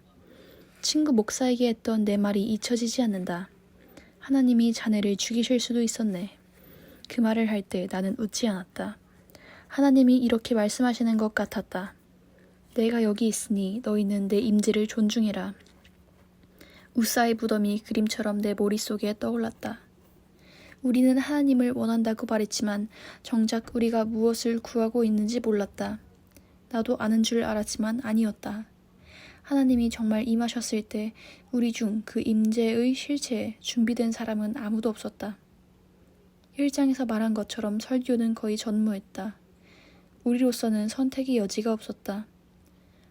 친구 목사에게 했던 내 말이 잊혀지지 않는다. 하나님이 자네를 죽이실 수도 있었네. 그 말을 할 때 나는 웃지 않았다. 하나님이 이렇게 말씀하시는 것 같았다. 내가 여기 있으니 너희는 내 임재를 존중해라. 우사의 무덤이 그림처럼 내 머릿속에 떠올랐다. 우리는 하나님을 원한다고 말했지만 정작 우리가 무엇을 구하고 있는지 몰랐다. 나도 아는 줄 알았지만 아니었다. 하나님이 정말 임하셨을 때 우리 중 그 임재의 실체에 준비된 사람은 아무도 없었다. 1장에서 말한 것처럼 설교는 거의 전무했다. 우리로서는 선택의 여지가 없었다.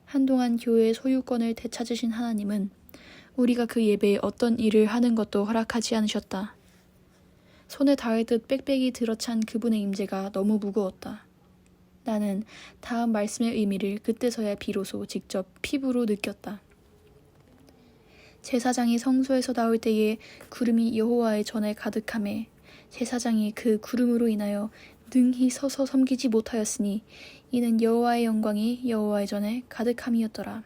한동안 교회의 소유권을 되찾으신 하나님은 우리가 그 예배에 어떤 일을 하는 것도 허락하지 않으셨다. 손에 닿을 듯 빽빽이 들어찬 그분의 임재가 너무 무거웠다. 나는 다음 말씀의 의미를 그때서야 비로소 직접 피부로 느꼈다. 제사장이 성소에서 나올 때에 구름이 여호와의 전에 가득하매 제사장이 그 구름으로 인하여 능히 서서 섬기지 못하였으니 이는 여호와의 영광이 여호와의 전에 가득함이었더라.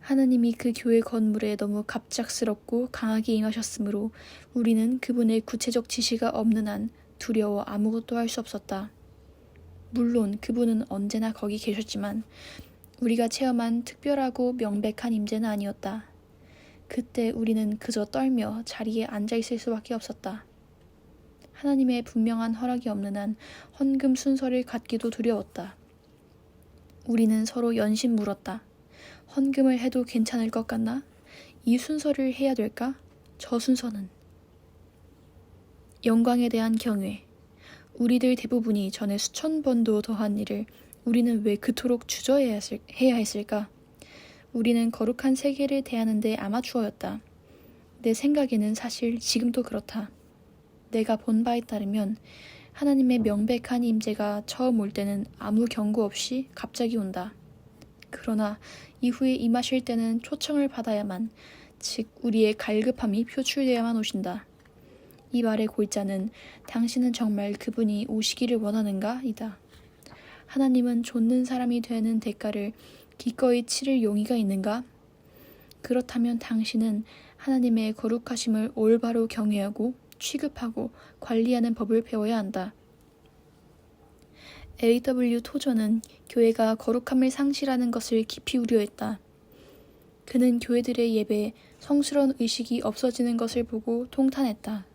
하나님이 그 교회 건물에 너무 갑작스럽고 강하게 임하셨으므로 우리는 그분의 구체적 지시가 없는 한 두려워 아무것도 할 수 없었다. 물론 그분은 언제나 거기 계셨지만 우리가 체험한 특별하고 명백한 임재는 아니었다. 그때 우리는 그저 떨며 자리에 앉아있을 수밖에 없었다. 하나님의 분명한 허락이 없는 한 헌금 순서를 갖기도 두려웠다. 우리는 서로 연신 물었다. 헌금을 해도 괜찮을 것 같나? 이 순서를 해야 될까? 저 순서는. 영광에 대한 경외. 우리들 대부분이 전에 수천 번도 더한 일을 우리는 왜 그토록 주저해야 했을까? 우리는 거룩한 세계를 대하는데 아마추어였다. 내 생각에는 사실 지금도 그렇다. 내가 본 바에 따르면 하나님의 명백한 임재가 처음 올 때는 아무 경고 없이 갑자기 온다. 그러나 이후에 임하실 때는 초청을 받아야만, 즉 우리의 갈급함이 표출되어야만 오신다. 이 말의 골자는 당신은 정말 그분이 오시기를 원하는가? 이다. 하나님은 좇는 사람이 되는 대가를 기꺼이 치를 용의가 있는가? 그렇다면 당신은 하나님의 거룩하심을 올바로 경외하고 취급하고 관리하는 법을 배워야 한다. A.W. 토저는 교회가 거룩함을 상실하는 것을 깊이 우려했다. 그는 교회들의 예배에 성스러운 의식이 없어지는 것을 보고 통탄했다.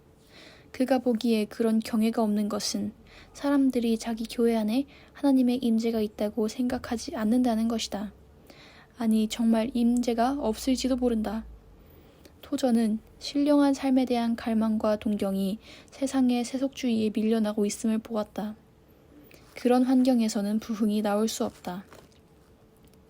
그가 보기에 그런 경외가 없는 것은 사람들이 자기 교회 안에 하나님의 임재가 있다고 생각하지 않는다는 것이다. 아니, 정말 임재가 없을지도 모른다. 토저는 신령한 삶에 대한 갈망과 동경이 세상의 세속주의에 밀려나고 있음을 보았다. 그런 환경에서는 부흥이 나올 수 없다.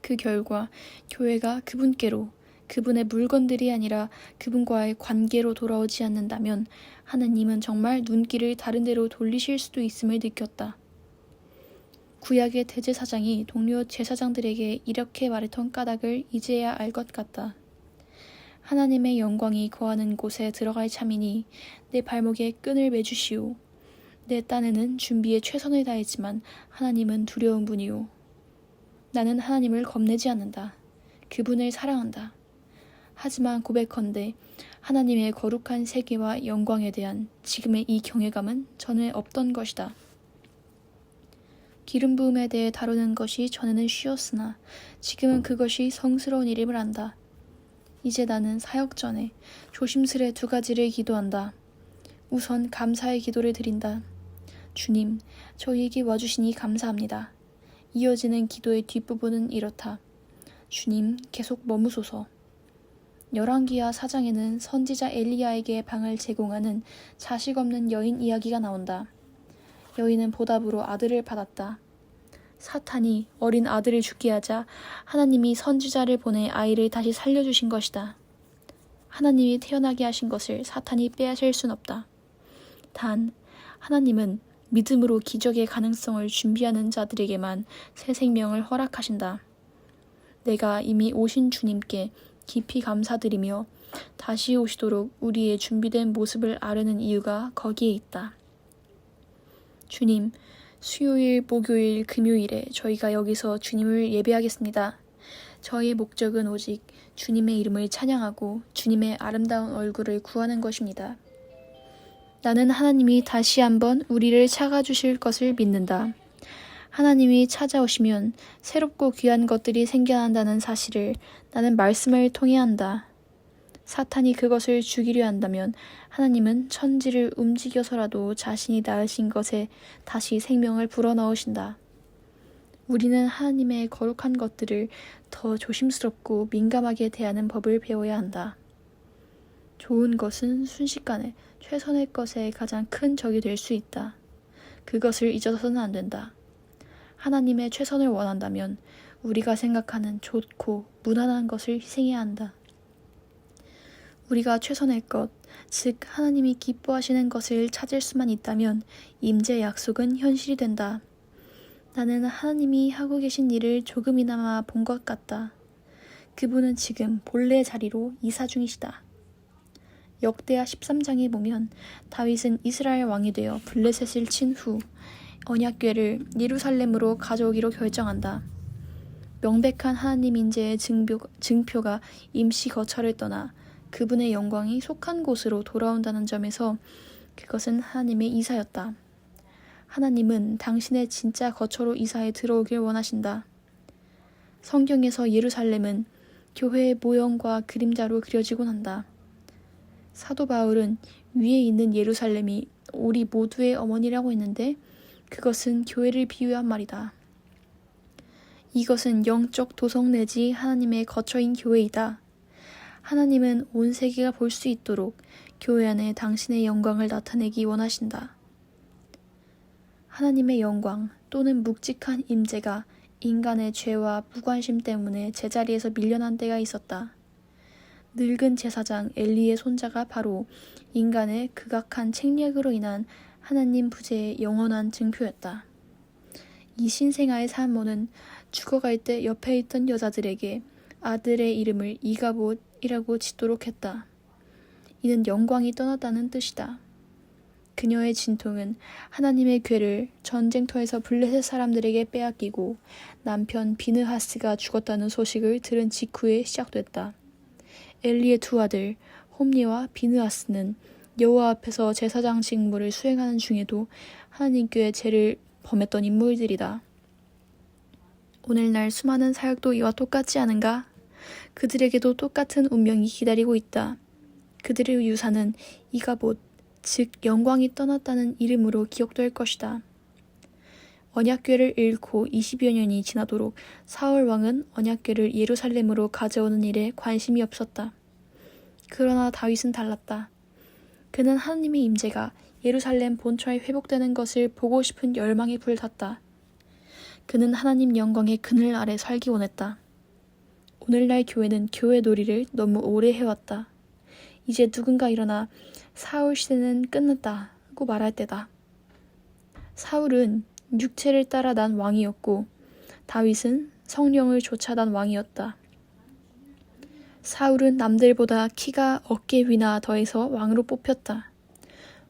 그 결과 교회가 그분께로, 그분의 물건들이 아니라 그분과의 관계로 돌아오지 않는다면 하나님은 정말 눈길을 다른 데로 돌리실 수도 있음을 느꼈다. 구약의 대제사장이 동료 제사장들에게 이렇게 말했던 까닭을 이제야 알 것 같다. 하나님의 영광이 거하는 곳에 들어갈 참이니 내 발목에 끈을 매주시오. 내 딴에는 준비에 최선을 다했지만 하나님은 두려운 분이오. 나는 하나님을 겁내지 않는다. 그분을 사랑한다. 하지만 고백컨대 하나님의 거룩한 세계와 영광에 대한 지금의 이 경외감은 전에 없던 것이다. 기름 부음에 대해 다루는 것이 전에는 쉬웠으나 지금은 그것이 성스러운 일임을 안다. 이제 나는 사역 전에 조심스레 2가지를 기도한다. 우선 감사의 기도를 드린다. 주님, 저희에게 와주시니 감사합니다. 이어지는 기도의 뒷부분은 이렇다. 주님, 계속 머무소서. 열왕기하 4장에는 선지자 엘리야에게 방을 제공하는 자식 없는 여인 이야기가 나온다. 여인은 보답으로 아들을 받았다. 사탄이 어린 아들을 죽게 하자 하나님이 선지자를 보내 아이를 다시 살려주신 것이다. 하나님이 태어나게 하신 것을 사탄이 빼앗을 순 없다. 단, 하나님은 믿음으로 기적의 가능성을 준비하는 자들에게만 새 생명을 허락하신다. 내가 이미 오신 주님께 깊이 감사드리며 다시 오시도록 우리의 준비된 모습을 아르는 이유가 거기에 있다. 주님, 수요일, 목요일, 금요일에 저희가 여기서 주님을 예배하겠습니다. 저희의 목적은 오직 주님의 이름을 찬양하고 주님의 아름다운 얼굴을 구하는 것입니다. 나는 하나님이 다시 한번 우리를 찾아주실 것을 믿는다. 하나님이 찾아오시면 새롭고 귀한 것들이 생겨난다는 사실을 나는 말씀을 통해 안다. 사탄이 그것을 죽이려 한다면 하나님은 천지를 움직여서라도 자신이 낳으신 것에 다시 생명을 불어넣으신다. 우리는 하나님의 거룩한 것들을 더 조심스럽고 민감하게 대하는 법을 배워야 한다. 좋은 것은 순식간에 최선의 것에 가장 큰 적이 될 수 있다. 그것을 잊어서는 안 된다. 하나님의 최선을 원한다면 우리가 생각하는 좋고 무난한 것을 희생해야 한다. 우리가 최선의 것, 즉 하나님이 기뻐하시는 것을 찾을 수만 있다면 임재 약속은 현실이 된다. 나는 하나님이 하고 계신 일을 조금이나마 본 것 같다. 그분은 지금 본래 자리로 이사 중이시다. 역대하 13장에 보면 다윗은 이스라엘 왕이 되어 블레셋을 친 후 언약궤를 예루살렘으로 가져오기로 결정한다. 명백한 하나님 인재의 증표가 임시 거처를 떠나 그분의 영광이 속한 곳으로 돌아온다는 점에서 그것은 하나님의 이사였다. 하나님은 당신의 진짜 거처로 이사해 들어오길 원하신다. 성경에서 예루살렘은 교회의 모형과 그림자로 그려지곤 한다. 사도 바울은 위에 있는 예루살렘이 우리 모두의 어머니라고 했는데 그것은 교회를 비유한 말이다. 이것은 영적 도성 내지 하나님의 거처인 교회이다. 하나님은 온 세계가 볼 수 있도록 교회 안에 당신의 영광을 나타내기 원하신다. 하나님의 영광 또는 묵직한 임재가 인간의 죄와 무관심 때문에 제자리에서 밀려난 때가 있었다. 늙은 제사장 엘리의 손자가 바로 인간의 극악한 책략으로 인한 하나님 부재의 영원한 증표였다. 이 신생아의 산모는 죽어갈 때 옆에 있던 여자들에게 아들의 이름을 이가봇이라고 짓도록 했다. 이는 영광이 떠났다는 뜻이다. 그녀의 진통은 하나님의 궤를 전쟁터에서 블레셋 사람들에게 빼앗기고 남편 비느하스가 죽었다는 소식을 들은 직후에 시작됐다. 엘리의 두 아들 홈리와 비느하스는 여호와 앞에서 제사장 직무를 수행하는 중에도 하나님께 죄를 범했던 인물들이다. 오늘날 수많은 사역도 이와 똑같지 않은가? 그들에게도 똑같은 운명이 기다리고 있다. 그들의 유산은 이가봇, 즉 영광이 떠났다는 이름으로 기억될 것이다. 언약궤를 잃고 20여 년이 지나도록 사울 왕은 언약궤를 예루살렘으로 가져오는 일에 관심이 없었다. 그러나 다윗은 달랐다. 그는 하나님의 임재가 예루살렘 본처에 회복되는 것을 보고 싶은 열망에 불탔다. 그는 하나님 영광의 그늘 아래 살기 원했다. 오늘날 교회는 교회 놀이를 너무 오래 해왔다. 이제 누군가 일어나 사울 시대는 끝났다고 말할 때다. 사울은 육체를 따라 난 왕이었고 다윗은 성령을 좇아 난 왕이었다. 사울은 남들보다 키가 어깨 위나 더해서 왕으로 뽑혔다.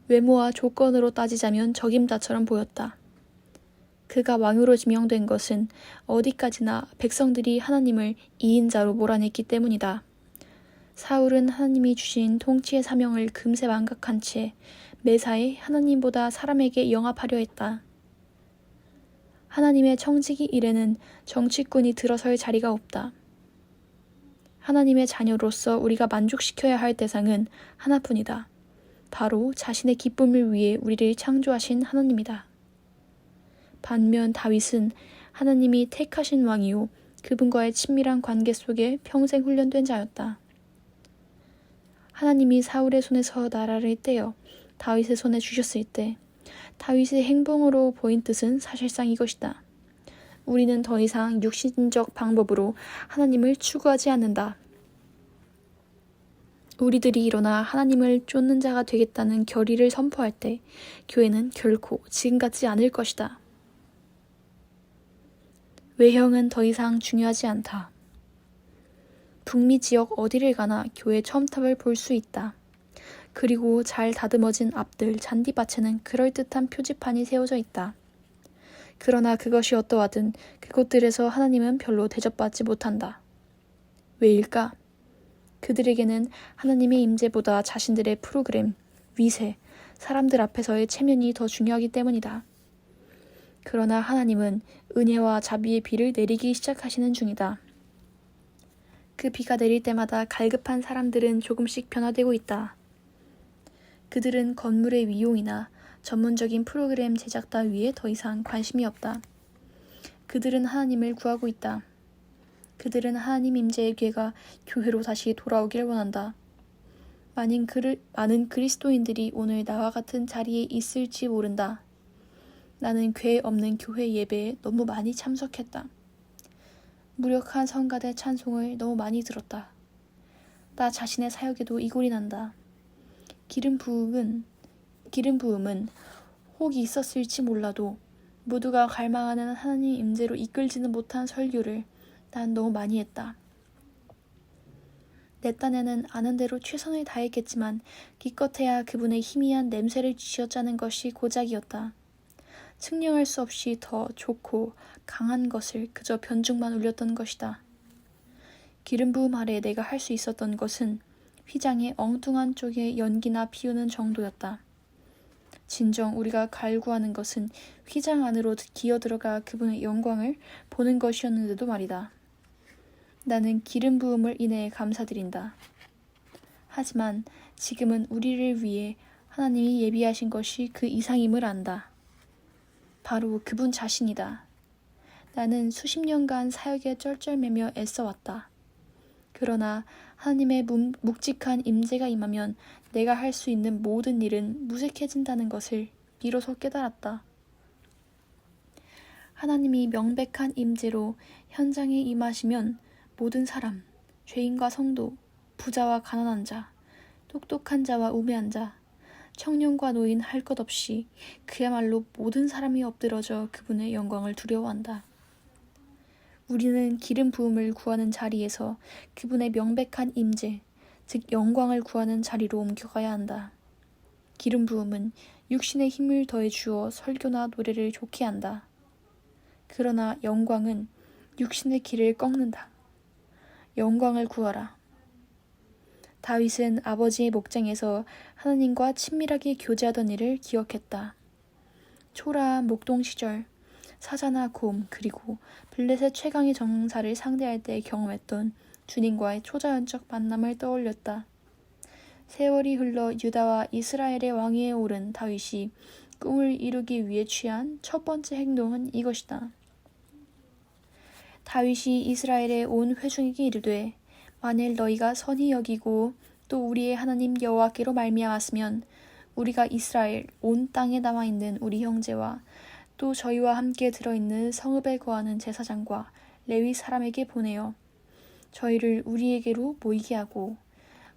외모와 조건으로 따지자면 적임자처럼 보였다. 그가 왕으로 지명된 것은 어디까지나 백성들이 하나님을 2인자로 몰아냈기 때문이다. 사울은 하나님이 주신 통치의 사명을 금세 망각한 채 매사에 하나님보다 사람에게 영합하려 했다. 하나님의 청지기 일에는 정치꾼이 들어설 자리가 없다. 하나님의 자녀로서 우리가 만족시켜야 할 대상은 하나뿐이다. 바로 자신의 기쁨을 위해 우리를 창조하신 하나님이다. 반면 다윗은 하나님이 택하신 왕이요 그분과의 친밀한 관계 속에 평생 훈련된 자였다. 하나님이 사울의 손에서 나라를 떼어 다윗의 손에 주셨을 때 다윗의 행동으로 보인 뜻은 사실상 이것이다. 우리는 더 이상 육신적 방법으로 하나님을 추구하지 않는다. 우리들이 일어나 하나님을 쫓는 자가 되겠다는 결의를 선포할 때 교회는 결코 지금 같지 않을 것이다. 외형은 더 이상 중요하지 않다. 북미 지역 어디를 가나 교회 첨탑을 볼 수 있다. 그리고 잘 다듬어진 앞들 잔디밭에는 그럴듯한 표지판이 세워져 있다. 그러나 그것이 어떠하든 그곳들에서 하나님은 별로 대접받지 못한다. 왜일까? 그들에게는 하나님의 임재보다 자신들의 프로그램, 위세, 사람들 앞에서의 체면이 더 중요하기 때문이다. 그러나 하나님은 은혜와 자비의 비를 내리기 시작하시는 중이다. 그 비가 내릴 때마다 갈급한 사람들은 조금씩 변화되고 있다. 그들은 건물의 위용이나 전문적인 프로그램 제작 따위에 더 이상 관심이 없다. 그들은 하나님을 구하고 있다. 그들은 하나님 임재의 기회가 교회로 다시 돌아오길 원한다. 많은 그리스도인들이 오늘 나와 같은 자리에 있을지 모른다. 나는 궤 없는 교회 예배에 너무 많이 참석했다. 무력한 성가대 찬송을 너무 많이 들었다. 나 자신의 사역에도 이골이 난다. 기름 부음은 혹이 있었을지 몰라도 모두가 갈망하는 하나님 임재로 이끌지는 못한 설교를 난 너무 많이 했다. 내 딴에는 아는 대로 최선을 다했겠지만 기껏해야 그분의 희미한 냄새를 쥐어짜는 것이 고작이었다. 측량할 수 없이 더 좋고 강한 것을 그저 변죽만 울렸던 것이다. 기름 부음 아래 내가 할 수 있었던 것은 휘장의 엉뚱한 쪽에 연기나 피우는 정도였다. 진정 우리가 갈구하는 것은 휘장 안으로 기어들어가 그분의 영광을 보는 것이었는데도 말이다. 나는 기름 부음을 인해 감사드린다. 하지만 지금은 우리를 위해 하나님이 예비하신 것이 그 이상임을 안다. 바로 그분 자신이다. 나는 수십 년간 사역에 쩔쩔매며 애써왔다. 그러나 하나님의 묵직한 임재가 임하면 내가 할 수 있는 모든 일은 무색해진다는 것을 비로소 깨달았다. 하나님이 명백한 임재로 현장에 임하시면 모든 사람, 죄인과 성도, 부자와 가난한 자, 똑똑한 자와 우매한 자, 청년과 노인 할 것 없이 그야말로 모든 사람이 엎드러져 그분의 영광을 두려워한다. 우리는 기름 부음을 구하는 자리에서 그분의 명백한 임재, 즉 영광을 구하는 자리로 옮겨가야 한다. 기름 부음은 육신의 힘을 더해 주어 설교나 노래를 좋게 한다. 그러나 영광은 육신의 길을 꺾는다. 영광을 구하라. 다윗은 아버지의 목장에서 하나님과 친밀하게 교제하던 일을 기억했다. 초라한 목동 시절, 사자나 곰 그리고 블레셋 최강의 정사를 상대할 때 경험했던 주님과의 초자연적 만남을 떠올렸다. 세월이 흘러 유다와 이스라엘의 왕위에 오른 다윗이 꿈을 이루기 위해 취한 첫 번째 행동은 이것이다. 다윗이 이스라엘에 온 회중에게 이르되 만일 너희가 선히 여기고 또 우리의 하나님 여호와께로 말미암았으면 우리가 이스라엘 온 땅에 남아있는 우리 형제와 또 저희와 함께 들어있는 성읍에 거하는 제사장과 레위 사람에게 보내어 저희를 우리에게로 모이게 하고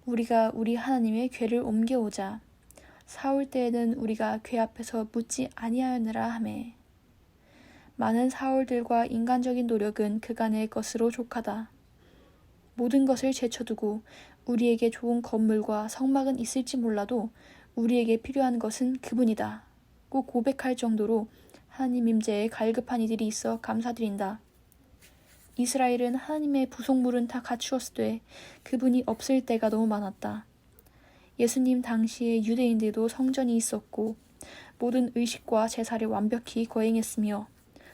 우리가 우리 하나님의 궤를 옮겨오자. 사울 때에는 우리가 궤 앞에서 묻지 아니하였느라 하매 많은 사울들과 인간적인 노력은 그간의 것으로 족하다. 모든 것을 제쳐두고 우리에게 좋은 건물과 성막은 있을지 몰라도 우리에게 필요한 것은 그분이다. 꼭 고백할 정도로 하나님 임재에 갈급한 이들이 있어 감사드린다. 이스라엘은 하나님의 부속물은 다 갖추었으되 그분이 없을 때가 너무 많았다. 예수님 당시에 유대인들도 성전이 있었고 모든 의식과 제사를 완벽히 거행했으며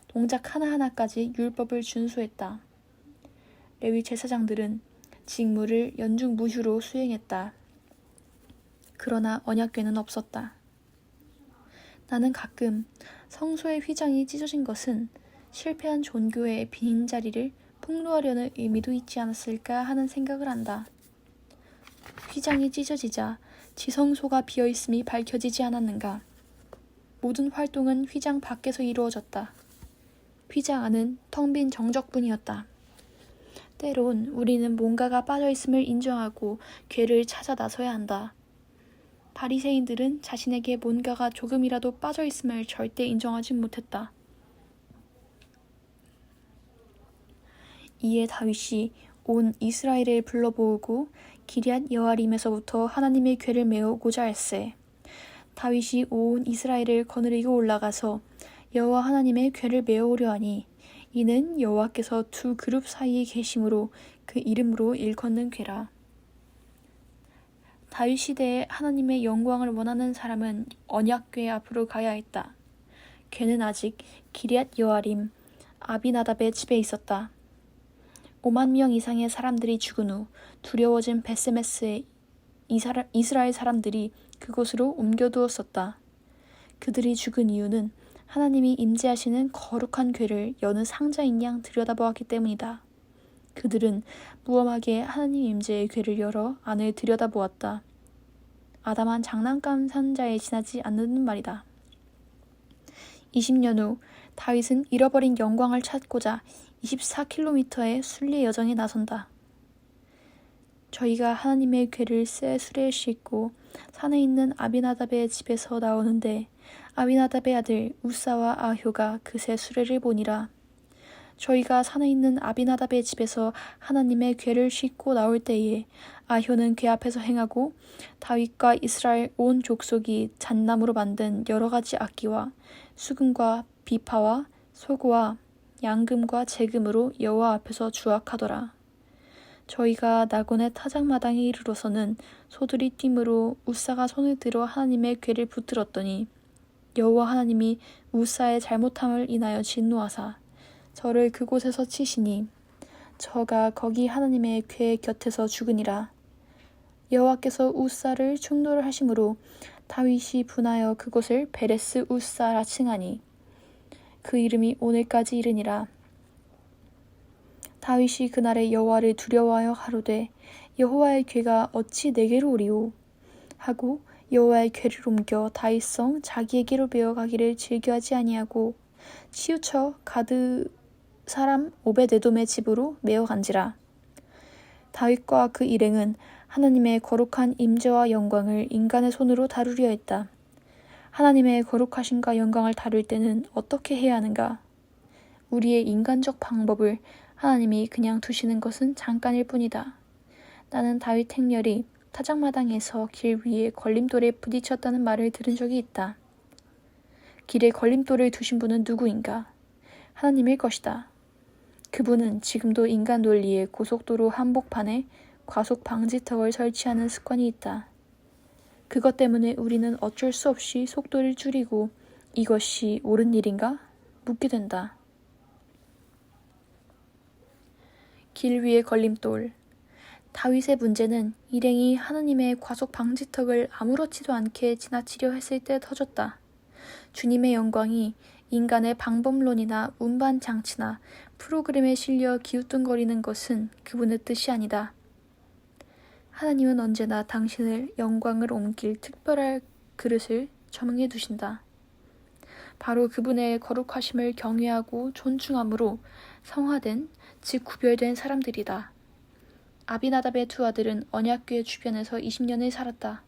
동작 하나하나까지 율법을 준수했다. 레위 제사장들은 직무를 연중무휴로 수행했다. 그러나 언약궤는 없었다. 나는 가끔 성소의 휘장이 찢어진 것은 실패한 종교의 빈자리를 폭로하려는 의미도 있지 않았을까 하는 생각을 한다. 휘장이 찢어지자 지성소가 비어있음이 밝혀지지 않았는가. 모든 활동은 휘장 밖에서 이루어졌다. 휘장 안은 텅 빈 정적뿐이었다. 때론 우리는 뭔가가 빠져있음을 인정하고 궤를 찾아 나서야 한다. 바리새인들은 자신에게 뭔가가 조금이라도 빠져있음을 절대 인정하지 못했다. 이에 다윗이 온 이스라엘을 불러 모으고 기럇 여아림에서부터 하나님의 궤를 메우고자 할세. 다윗이 온 이스라엘을 거느리고 올라가서 여호와 하나님의 궤를 메우려 하니 이는 여호와께서 두 그룹 사이에 계심으로 그 이름으로 일컫는 궤라. 다윗 시대에 하나님의 영광을 원하는 사람은 언약궤 앞으로 가야 했다. 궤는 아직 기럇 여아림 아비나답의 집에 있었다. 5만 명 이상의 사람들이 죽은 후 두려워진 베세메스의 이스라엘 사람들이 그곳으로 옮겨두었었다. 그들이 죽은 이유는 하나님이 임재하시는 거룩한 궤를 여느 상자인 양 들여다보았기 때문이다. 그들은 무엄하게 하나님 임재의 궤를 열어 안을 들여다보았다. 아담한 장난감 상자에 지나지 않는 말이다. 20년 후 다윗은 잃어버린 영광을 찾고자 24km의 순례 여정에 나선다. 저희가 하나님의 궤를 새 수레에 싣고 산에 있는 아비나답의 집에서 나오는데 아비나답의 아들 우사와 아효가 그 새 수레를 보니라. 저희가 산에 있는 아비나답의 집에서 하나님의 궤를 싣고 나올 때에 아효는 궤 앞에서 행하고 다윗과 이스라엘 온 족속이 잣나무로 만든 여러 가지 악기와 수금과 비파와 소고와 양금과 재금으로 여호와 앞에서 주악하더라. 저희가 나곤의 타작마당에 이르러서는 소들이 뛰므로 우사가 손을 들어 하나님의 궤를 붙들었더니 여호와 하나님이 우사의 잘못함을 인하여 진노하사 저를 그곳에서 치시니 저가 거기 하나님의 궤 곁에서 죽으니라. 여호와께서 우사를 충돌을 하심으로 다윗이 분하여 그곳을 베레스 우사라 칭하니 그 이름이 오늘까지 이르니라. 다윗이 그날에 여호와를 두려워하여 가로되 여호와의 궤가 어찌 내게로 오리오 하고 여호와의 궤를 옮겨 다윗성 자기에게로 메어가기를 즐겨하지 아니하고 치우쳐 가드 사람 오벳에돔의 집으로 메어간지라. 다윗과 그 일행은 하나님의 거룩한 임재와 영광을 인간의 손으로 다루려 했다. 하나님의 거룩하심과 영광을 다룰 때는 어떻게 해야 하는가? 우리의 인간적 방법을 하나님이 그냥 두시는 것은 잠깐일 뿐이다. 나는 다윗 행렬이 타작마당에서 길 위에 걸림돌에 부딪혔다는 말을 들은 적이 있다. 길에 걸림돌을 두신 분은 누구인가? 하나님일 것이다. 그분은 지금도 인간 논리의 고속도로 한복판에 과속 방지턱을 설치하는 습관이 있다. 그것 때문에 우리는 어쩔 수 없이 속도를 줄이고 이것이 옳은 일인가? 묻게 된다. 길 위의 걸림돌. 다윗의 문제는 일행이 하나님의 과속 방지턱을 아무렇지도 않게 지나치려 했을 때 터졌다. 주님의 영광이 인간의 방법론이나 운반 장치나 프로그램에 실려 기우뚱거리는 것은 그분의 뜻이 아니다. 하나님은 언제나 당신을 영광을 옮길 특별한 그릇을 점응해 두신다. 바로 그분의 거룩하심을 경외하고 존중함으로 성화된, 즉 구별된 사람들이다. 아비나답의 두 아들은 언약궤 주변에서 20년을 살았다.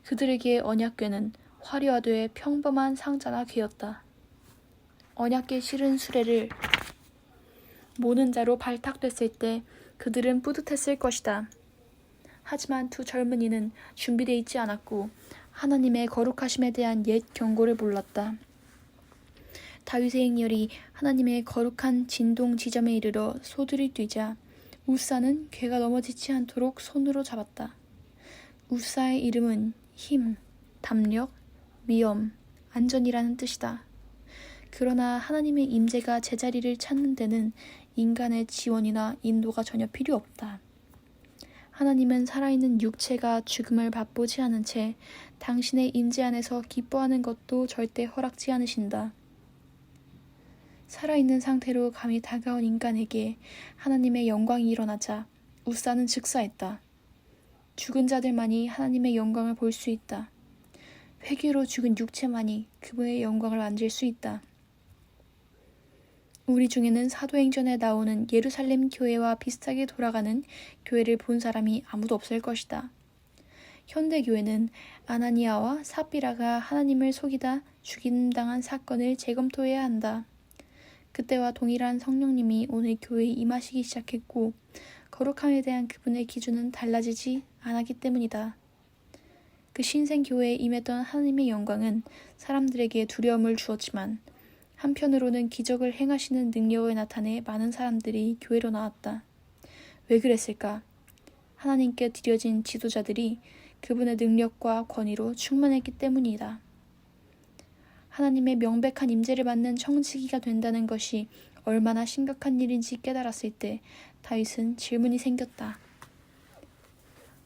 그들에게 언약궤는 화려하되 평범한 상자나 궤였다. 언약궤 실은 수레를 모는 자로 발탁됐을 때 그들은 뿌듯했을 것이다. 하지만 두 젊은이는 준비되어 있지 않았고 하나님의 거룩하심에 대한 옛 경고를 몰랐다. 다윗의 행렬이 하나님의 거룩한 진동 지점에 이르러 소들이 뛰자 우사는 궤가 넘어지지 않도록 손으로 잡았다. 우사의 이름은 힘, 담력, 위엄, 안전이라는 뜻이다. 그러나 하나님의 임재가 제자리를 찾는 데는 인간의 지원이나 인도가 전혀 필요 없다. 하나님은 살아있는 육체가 죽음을 맛보지 않은 채 당신의 임재 안에서 기뻐하는 것도 절대 허락지 않으신다. 살아있는 상태로 감히 다가온 인간에게 하나님의 영광이 일어나자 우사는 즉사했다. 죽은 자들만이 하나님의 영광을 볼 수 있다. 회개로 죽은 육체만이 그분의 영광을 만질 수 있다. 우리 중에는 사도행전에 나오는 예루살렘 교회와 비슷하게 돌아가는 교회를 본 사람이 아무도 없을 것이다. 현대 교회는 아나니아와 삽비라가 하나님을 속이다 죽임당한 사건을 재검토해야 한다. 그때와 동일한 성령님이 오늘 교회에 임하시기 시작했고 거룩함에 대한 그분의 기준은 달라지지 않았기 때문이다. 그 신생교회에 임했던 하나님의 영광은 사람들에게 두려움을 주었지만 한편으로는 기적을 행하시는 능력을 나타내 많은 사람들이 교회로 나왔다. 왜 그랬을까? 하나님께 드려진 지도자들이 그분의 능력과 권위로 충만했기 때문이다. 하나님의 명백한 임재를 받는 청지기가 된다는 것이 얼마나 심각한 일인지 깨달았을 때 다윗은 질문이 생겼다.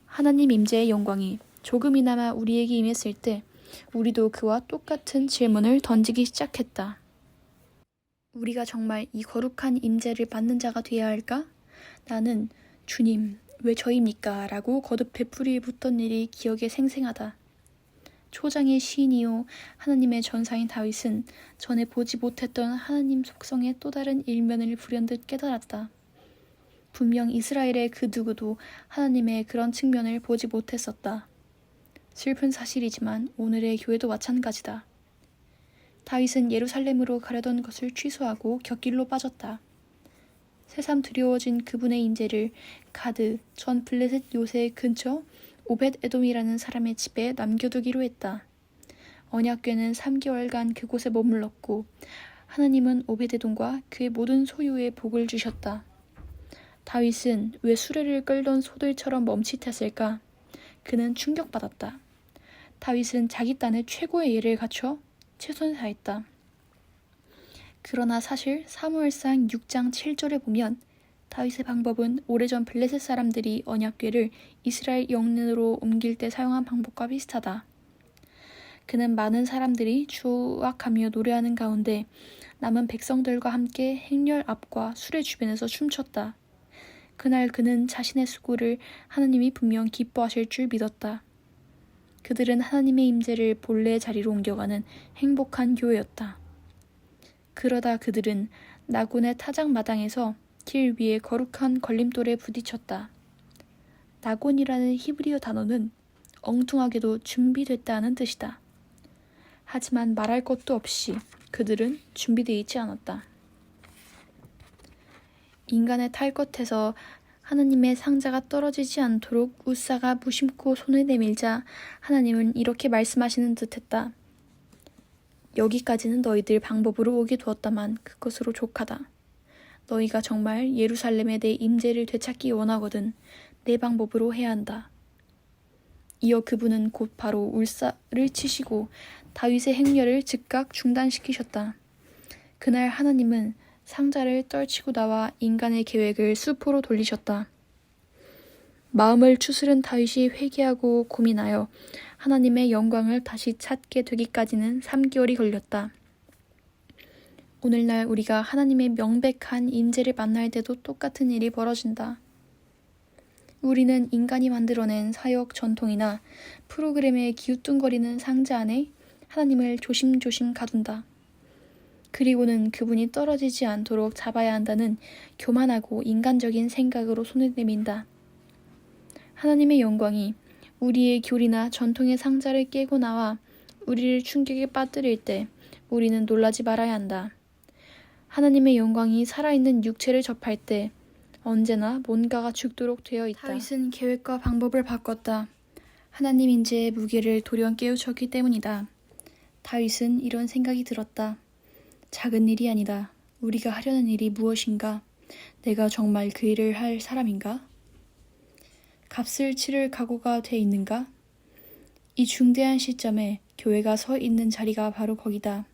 하나님 임재의 영광이 조금이나마 우리에게 임했을 때 우리도 그와 똑같은 질문을 던지기 시작했다. 우리가 정말 이 거룩한 임재를 받는 자가 되어야 할까? 나는 주님, 왜 저입니까? 라고 거듭 되풀이 묻던 일이 기억에 생생하다. 초장의 시인이요 하나님의 전사인 다윗은 전에 보지 못했던 하나님 속성의 또 다른 일면을 불현듯 깨달았다. 분명 이스라엘의 그 누구도 하나님의 그런 측면을 보지 못했었다. 슬픈 사실이지만 오늘의 교회도 마찬가지다. 다윗은 예루살렘으로 가려던 것을 취소하고 곁길로 빠졌다. 새삼 두려워진 그분의 임재를 가드 전 블레셋 요새 근처 오벳 에돔이라는 사람의 집에 남겨두기로 했다. 언약궤는 3개월간 그곳에 머물렀고 하나님은 오벳 에돔과 그의 모든 소유에 복을 주셨다. 다윗은 왜 수레를 끌던 소들처럼 멈칫했을까? 그는 충격받았다. 다윗은 자기 딴에 최고의 예를 갖춰 최선을 다했다. 그러나 사실 사무엘상 6장 7절에 보면 다윗의 방법은 오래전 블레셋 사람들이 언약궤를 이스라엘 영내로 옮길 때 사용한 방법과 비슷하다. 그는 많은 사람들이 주악하며 노래하는 가운데 남은 백성들과 함께 행렬 앞과 수레 주변에서 춤췄다. 그날 그는 자신의 수고를 하나님이 분명 기뻐하실 줄 믿었다. 그들은 하나님의 임재를 본래의 자리로 옮겨가는 행복한 교회였다. 그러다 그들은 나곤의 타작마당에서 길 위에 거룩한 걸림돌에 부딪혔다. 나곤이라는 히브리어 단어는 엉뚱하게도 준비됐다는 뜻이다. 하지만 말할 것도 없이 그들은 준비되어 있지 않았다. 인간의 탈 것에서 하나님의 상자가 떨어지지 않도록 웃사가 무심코 손을 내밀자 하나님은 이렇게 말씀하시는 듯했다. 여기까지는 너희들 방법으로 오게 두었다만 그것으로 족하다. 너희가 정말 예루살렘에 내 임재를 되찾기 원하거든 내 방법으로 해야 한다. 이어 그분은 곧 바로 울사를 치시고 다윗의 행렬을 즉각 중단시키셨다. 그날 하나님은 상자를 떨치고 나와 인간의 계획을 수포로 돌리셨다. 마음을 추스른 다윗이 회개하고 고민하여 하나님의 영광을 다시 찾게 되기까지는 3개월이 걸렸다. 오늘날 우리가 하나님의 명백한 임재를 만날 때도 똑같은 일이 벌어진다. 우리는 인간이 만들어낸 사역 전통이나 프로그램에 기우뚱거리는 상자 안에 하나님을 조심조심 가둔다. 그리고는 그분이 떨어지지 않도록 잡아야 한다는 교만하고 인간적인 생각으로 손을 내민다. 하나님의 영광이 우리의 교리나 전통의 상자를 깨고 나와 우리를 충격에 빠뜨릴 때 우리는 놀라지 말아야 한다. 하나님의 영광이 살아있는 육체를 접할 때 언제나 뭔가가 죽도록 되어 있다. 다윗은 계획과 방법을 바꿨다. 하나님 임재의 무게를 돌연 깨우쳤기 때문이다. 다윗은 이런 생각이 들었다. 작은 일이 아니다. 우리가 하려는 일이 무엇인가? 내가 정말 그 일을 할 사람인가? 값을 치를 각오가 돼 있는가? 이 중대한 시점에 교회가 서 있는 자리가 바로 거기다.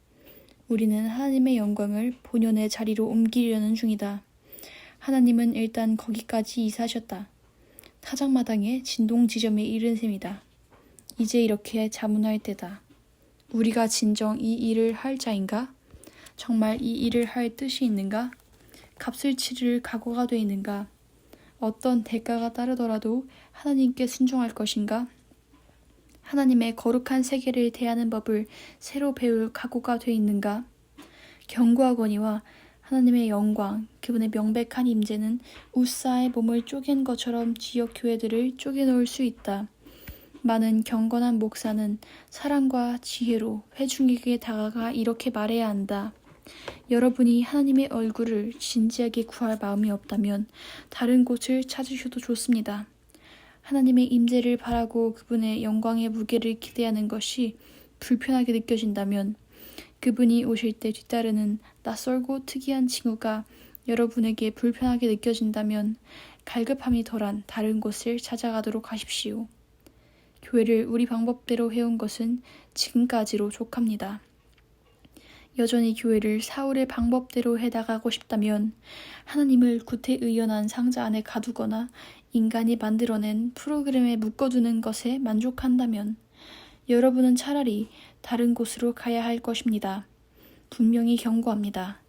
우리는 하나님의 영광을 본연의 자리로 옮기려는 중이다. 하나님은 일단 거기까지 이사하셨다. 타작마당의 진동 지점에 이른 셈이다. 이제 이렇게 자문할 때다. 우리가 진정 이 일을 할 자인가? 정말 이 일을 할 뜻이 있는가? 값을 치를 각오가 돼 있는가? 어떤 대가가 따르더라도 하나님께 순종할 것인가? 하나님의 거룩한 세계를 대하는 법을 새로 배울 각오가 돼 있는가? 경고하거니와 하나님의 영광, 그분의 명백한 임재는 우사의 몸을 쪼갠 것처럼 지역 교회들을 쪼개놓을 수 있다. 많은 경건한 목사는 사랑과 지혜로 회중에게 다가가 이렇게 말해야 한다. 여러분이 하나님의 얼굴을 진지하게 구할 마음이 없다면 다른 곳을 찾으셔도 좋습니다. 하나님의 임재를 바라고 그분의 영광의 무게를 기대하는 것이 불편하게 느껴진다면 그분이 오실 때 뒤따르는 낯설고 특이한 징후가 여러분에게 불편하게 느껴진다면 갈급함이 덜한 다른 곳을 찾아가도록 하십시오. 교회를 우리 방법대로 해온 것은 지금까지로 족합니다. 여전히 교회를 사울의 방법대로 해나가고 싶다면 하나님을 구태의연한 상자 안에 가두거나 인간이 만들어낸 프로그램에 묶어두는 것에 만족한다면 여러분은 차라리 다른 곳으로 가야 할 것입니다. 분명히 경고합니다.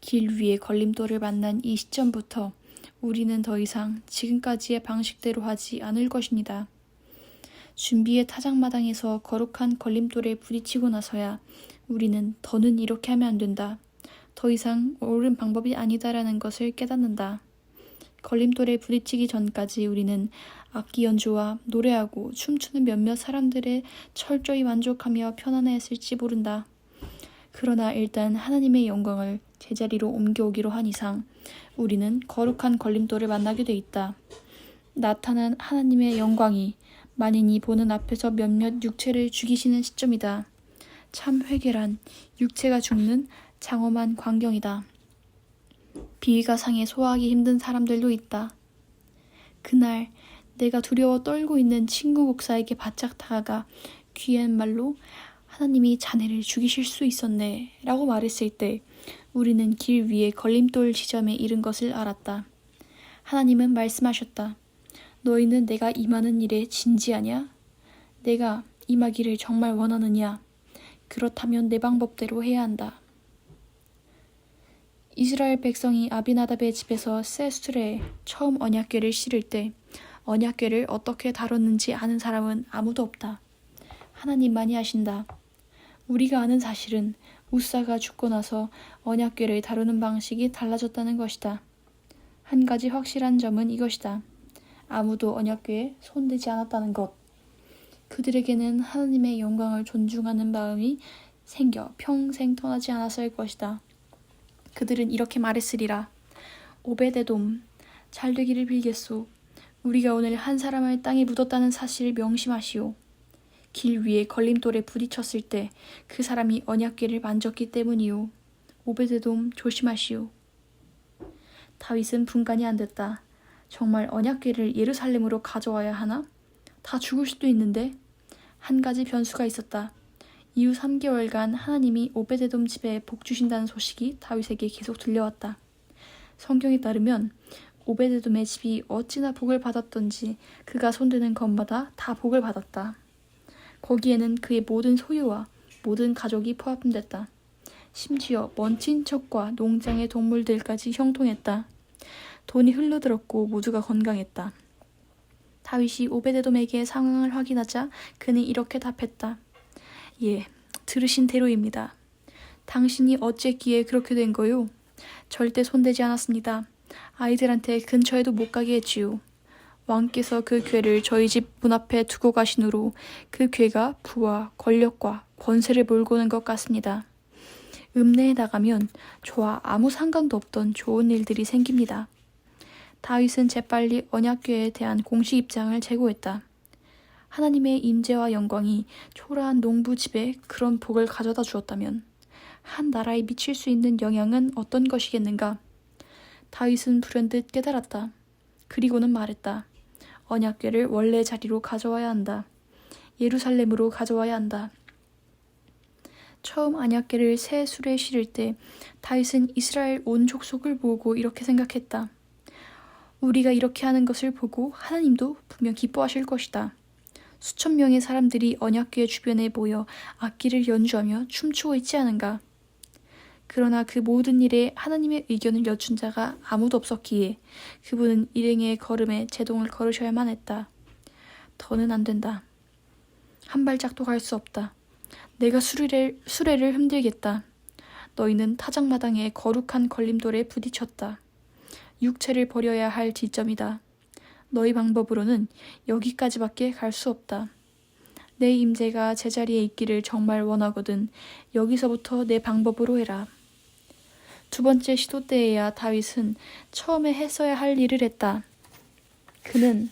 길 위에 걸림돌을 만난 이 시점부터 우리는 더 이상 지금까지의 방식대로 하지 않을 것입니다. 준비의 타작마당에서 거룩한 걸림돌에 부딪히고 나서야 우리는 더는 이렇게 하면 안 된다. 더 이상 옳은 방법이 아니다라는 것을 깨닫는다. 걸림돌에 부딪히기 전까지 우리는 악기 연주와 노래하고 춤추는 몇몇 사람들의 철저히 만족하며 편안해했을지 모른다. 그러나 일단 하나님의 영광을 제자리로 옮겨오기로 한 이상 우리는 거룩한 걸림돌을 만나게 돼 있다. 나타난 하나님의 영광이 만인이 보는 앞에서 몇몇 육체를 죽이시는 시점이다. 참 회개란 육체가 죽는 장엄한 광경이다. 비위가 상해 소화하기 힘든 사람들도 있다. 그날 내가 두려워 떨고 있는 친구 목사에게 바짝 다가가 귀한 말로 하나님이 자네를 죽이실 수 있었네 라고 말했을 때 우리는 길 위에 걸림돌 지점에 이른 것을 알았다. 하나님은 말씀하셨다. 너희는 내가 임하는 일에 진지하냐? 내가 임하기를 정말 원하느냐? 그렇다면 내 방법대로 해야 한다. 이스라엘 백성이 아비나답의 집에서 세수레에 처음 언약궤를 실을 때 언약궤를 어떻게 다뤘는지 아는 사람은 아무도 없다. 하나님만이 아신다. 우리가 아는 사실은 우사가 죽고 나서 언약궤를 다루는 방식이 달라졌다는 것이다. 한 가지 확실한 점은 이것이다. 아무도 언약궤에 손대지 않았다는 것. 그들에게는 하나님의 영광을 존중하는 마음이 생겨 평생 떠나지 않았을 것이다. 그들은 이렇게 말했으리라. 오베데돔, 잘되기를 빌겠소. 우리가 오늘 한 사람을 땅에 묻었다는 사실을 명심하시오. 길 위에 걸림돌에 부딪혔을 때 그 사람이 언약궤를 만졌기 때문이오. 오베데돔 조심하시오. 다윗은 분간이 안 됐다. 정말 언약궤를 예루살렘으로 가져와야 하나? 다 죽을 수도 있는데? 한 가지 변수가 있었다. 이후 3개월간 하나님이 오베데돔 집에 복 주신다는 소식이 다윗에게 계속 들려왔다. 성경에 따르면 오베데돔의 집이 어찌나 복을 받았던지 그가 손대는 것마다 다 복을 받았다. 거기에는 그의 모든 소유와 모든 가족이 포함됐다. 심지어 먼 친척과 농장의 동물들까지 형통했다. 돈이 흘러들었고 모두가 건강했다. 다윗이 오베데돔에게 상황을 확인하자 그는 이렇게 답했다. 예, 들으신 대로입니다. 당신이 어쨌기에 그렇게 된 거요? 절대 손대지 않았습니다. 아이들한테 근처에도 못 가게 했지요. 왕께서 그 궤를 저희 집 문 앞에 두고 가신 후로 그 궤가 부와 권력과 권세를 몰고 오는 것 같습니다. 읍내에 나가면 저와 아무 상관도 없던 좋은 일들이 생깁니다. 다윗은 재빨리 언약궤에 대한 공식 입장을 제고했다. 하나님의 임재와 영광이 초라한 농부 집에 그런 복을 가져다 주었다면 한 나라에 미칠 수 있는 영향은 어떤 것이겠는가? 다윗은 불현듯 깨달았다. 그리고는 말했다. 언약궤를 원래 자리로 가져와야 한다. 예루살렘으로 가져와야 한다. 처음 언약궤를 새 수레에 실을 때 다윗은 이스라엘 온 족속을 모으고 이렇게 생각했다. 우리가 이렇게 하는 것을 보고 하나님도 분명 기뻐하실 것이다. 수천 명의 사람들이 언약궤 주변에 모여 악기를 연주하며 춤추고 있지 않은가. 그러나 그 모든 일에 하나님의 의견을 여쭌 자가 아무도 없었기에 그분은 일행의 걸음에 제동을 걸으셔야만 했다. 더는 안 된다. 한 발짝도 갈 수 없다. 내가 수레를 흔들겠다. 너희는 타작마당에 거룩한 걸림돌에 부딪혔다. 육체를 버려야 할 지점이다. 너희 방법으로는 여기까지밖에 갈 수 없다. 내 임재가 제자리에 있기를 정말 원하거든 여기서부터 내 방법으로 해라. 두 번째 시도 때에야 다윗은 처음에 했어야 할 일을 했다. 그는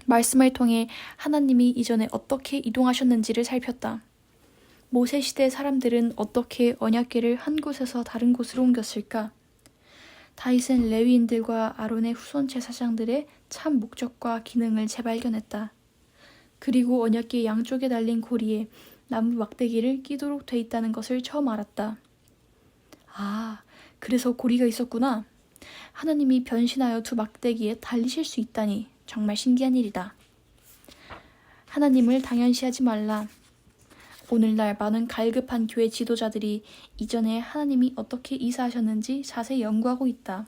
말씀을 통해 하나님이 이전에 어떻게 이동하셨는지를 살폈다. 모세 시대 사람들은 어떻게 언약궤를 한 곳에서 다른 곳으로 옮겼을까? 다윗은 레위인들과 아론의 후손 제사장들의 참 목적과 기능을 재발견했다. 그리고 언약궤 양쪽에 달린 고리에 나무 막대기를 끼도록 돼 있다는 것을 처음 알았다. 아, 그래서 고리가 있었구나. 하나님이 변신하여 두 막대기에 달리실 수 있다니 정말 신기한 일이다. 하나님을 당연시하지 말라. 오늘날 많은 갈급한 교회 지도자들이 이전에 하나님이 어떻게 이사하셨는지 자세히 연구하고 있다.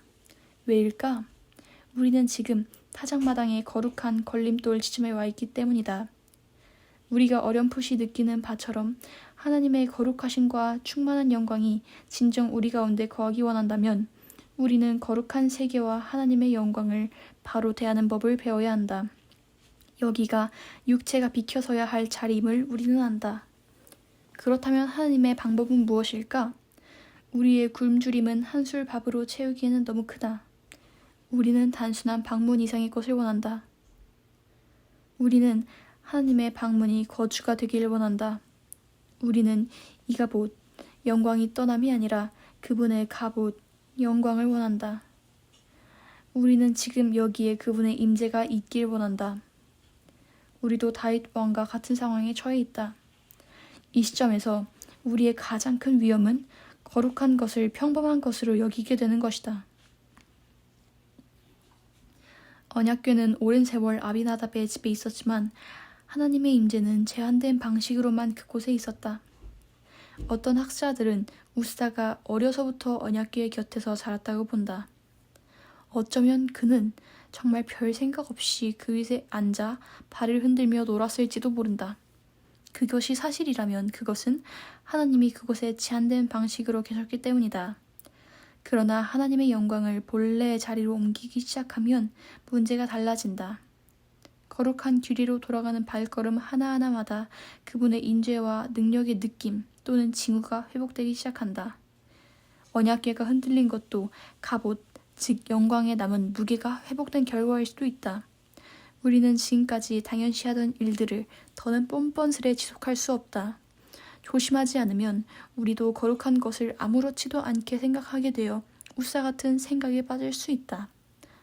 왜일까? 우리는 지금 타작마당의 거룩한 걸림돌 지점에 와 있기 때문이다. 우리가 어렴풋이 느끼는 바처럼 하나님의 거룩하심과 충만한 영광이 진정 우리 가운데 거하기 원한다면 우리는 거룩한 세계와 하나님의 영광을 바로 대하는 법을 배워야 한다. 여기가 육체가 비켜서야 할 자리임을 우리는 안다. 그렇다면 하나님의 방법은 무엇일까? 우리의 굶주림은 한술 밥으로 채우기에는 너무 크다. 우리는 단순한 방문 이상의 것을 원한다. 우리는 하나님의 방문이 거주가 되기를 원한다. 우리는 이가봇, 영광이 떠남이 아니라 그분의 가봇, 영광을 원한다. 우리는 지금 여기에 그분의 임재가 있길 원한다. 우리도 다윗 왕과 같은 상황에 처해 있다. 이 시점에서 우리의 가장 큰 위험은 거룩한 것을 평범한 것으로 여기게 되는 것이다. 언약궤는 오랜 세월 아비나답의 집에 있었지만 하나님의 임재는 제한된 방식으로만 그곳에 있었다. 어떤 학자들은 우사가 어려서부터 언약궤의 곁에서 자랐다고 본다. 어쩌면 그는 정말 별 생각 없이 그 위에 앉아 발을 흔들며 놀았을지도 모른다. 그것이 사실이라면 그것은 하나님이 그곳에 제한된 방식으로 계셨기 때문이다. 그러나 하나님의 영광을 본래의 자리로 옮기기 시작하면 문제가 달라진다. 거룩한 규리로 돌아가는 발걸음 하나하나마다 그분의 인죄와 능력의 느낌 또는 징후가 회복되기 시작한다. 언약궤가 흔들린 것도 갑옷, 즉 영광에 남은 무게가 회복된 결과일 수도 있다. 우리는 지금까지 당연시하던 일들을 더는 뻔뻔스레 지속할 수 없다. 조심하지 않으면 우리도 거룩한 것을 아무렇지도 않게 생각하게 되어 우사 같은 생각에 빠질 수 있다.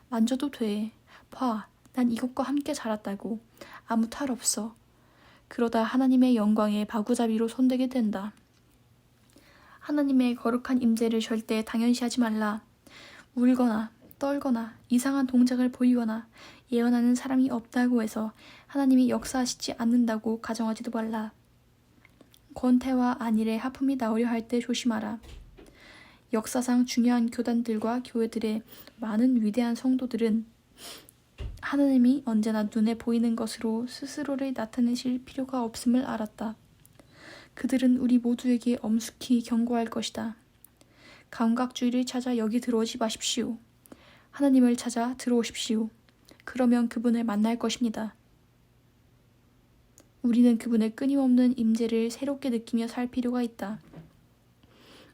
만져도 돼. 봐, 난 이것과 함께 자랐다고. 아무 탈 없어. 그러다 하나님의 영광의 바구잡이로 손대게 된다. 하나님의 거룩한 임재를 절대 당연시하지 말라. 울거나 떨거나 이상한 동작을 보이거나 예언하는 사람이 없다고 해서 하나님이 역사하시지 않는다고 가정하지도 말라. 권태와 안일의 하품이 나오려 할 때 조심하라. 역사상 중요한 교단들과 교회들의 많은 위대한 성도들은 하나님이 언제나 눈에 보이는 것으로 스스로를 나타내실 필요가 없음을 알았다. 그들은 우리 모두에게 엄숙히 경고할 것이다. 감각주의를 찾아 여기 들어오지 마십시오. 하나님을 찾아 들어오십시오. 그러면 그분을 만날 것입니다. 우리는 그분의 끊임없는 임재를 새롭게 느끼며 살 필요가 있다.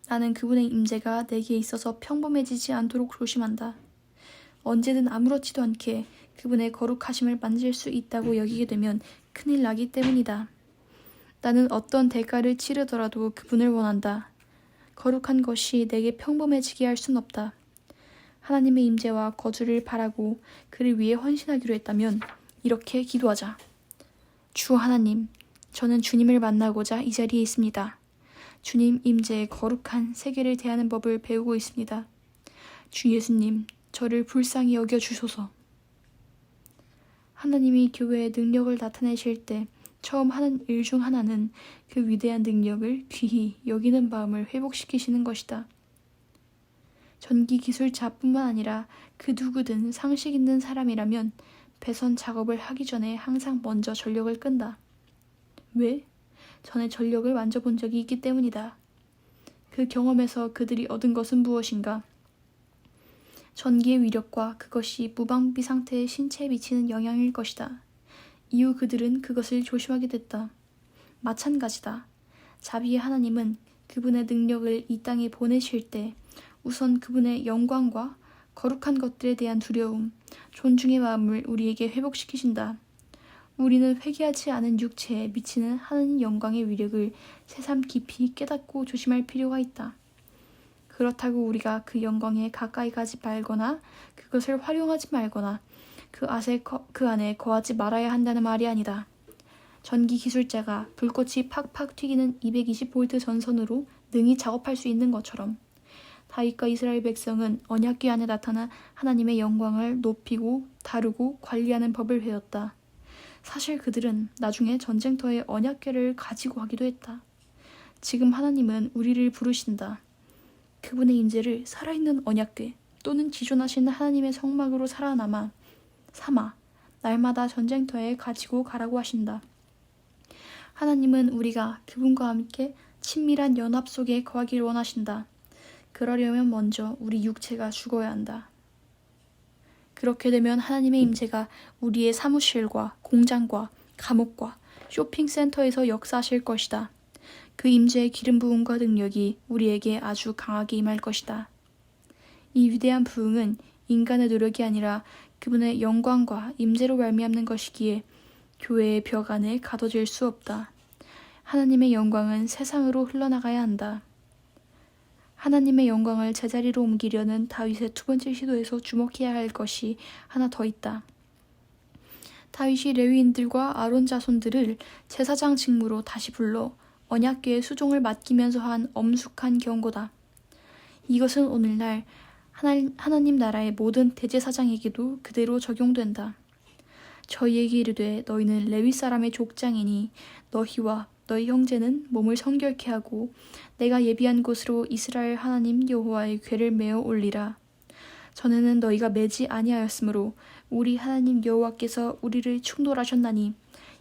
나는 그분의 임재가 내게 있어서 평범해지지 않도록 조심한다. 언제든 아무렇지도 않게 그분의 거룩하심을 만질 수 있다고 여기게 되면 큰일 나기 때문이다. 나는 어떤 대가를 치르더라도 그분을 원한다. 거룩한 것이 내게 평범해지게 할 순 없다. 하나님의 임재와 거주를 바라고 그를 위해 헌신하기로 했다면 이렇게 기도하자. 주 하나님, 저는 주님을 만나고자 이 자리에 있습니다. 주님 임재의 거룩한 세계를 대하는 법을 배우고 있습니다. 주 예수님, 저를 불쌍히 여겨주소서. 하나님이 교회의 능력을 나타내실 때 처음 하는 일 중 하나는 그 위대한 능력을 귀히 여기는 마음을 회복시키시는 것이다. 전기기술자뿐만 아니라 그 누구든 상식 있는 사람이라면 배선 작업을 하기 전에 항상 먼저 전력을 끈다. 왜? 전에 전력을 만져본 적이 있기 때문이다. 그 경험에서 그들이 얻은 것은 무엇인가? 전기의 위력과 그것이 무방비 상태의 신체에 미치는 영향일 것이다. 이후 그들은 그것을 조심하게 됐다. 마찬가지다. 자비의 하나님은 그분의 능력을 이 땅에 보내실 때 우선 그분의 영광과 거룩한 것들에 대한 두려움, 존중의 마음을 우리에게 회복시키신다. 우리는 회개하지 않은 육체에 미치는 하나님 영광의 위력을 새삼 깊이 깨닫고 조심할 필요가 있다. 그렇다고 우리가 그 영광에 가까이 가지 말거나 그것을 활용하지 말거나 그 안에 거하지 말아야 한다는 말이 아니다. 전기 기술자가 불꽃이 팍팍 튀기는 220V 전선으로 능히 작업할 수 있는 것처럼 다윗과 이스라엘 백성은 언약궤 안에 나타난 하나님의 영광을 높이고 다루고 관리하는 법을 배웠다. 사실 그들은 나중에 전쟁터에 언약궤를 가지고 가기도 했다. 지금 하나님은 우리를 부르신다. 그분의 임재를 살아있는 언약궤 또는 지존하신 하나님의 성막으로 삼아 날마다 전쟁터에 가지고 가라고 하신다. 하나님은 우리가 그분과 함께 친밀한 연합 속에 거하기를 원하신다. 그러려면 먼저 우리 육체가 죽어야 한다. 그렇게 되면 하나님의 임재가 우리의 사무실과 공장과 감옥과 쇼핑센터에서 역사하실 것이다. 그 임재의 기름 부음과 능력이 우리에게 아주 강하게 임할 것이다. 이 위대한 부흥은 인간의 노력이 아니라 그분의 영광과 임재로 말미암는 것이기에 교회의 벽 안에 가둬질 수 없다. 하나님의 영광은 세상으로 흘러나가야 한다. 하나님의 영광을 제자리로 옮기려는 다윗의 두 번째 시도에서 주목해야 할 것이 하나 더 있다. 다윗이 레위인들과 아론 자손들을 제사장 직무로 다시 불러 언약궤의 수종을 맡기면서 한 엄숙한 경고다. 이것은 오늘날 하나님 나라의 모든 대제사장에게도 그대로 적용된다. 저희에게 이르되 너희는 레위 사람의 족장이니 너희와 너희 형제는 몸을 성결케 하고 내가 예비한 곳으로 이스라엘 하나님 여호와의 궤를 메어 올리라. 전에는 너희가 매지 아니하였으므로 우리 하나님 여호와께서 우리를 충돌하셨나니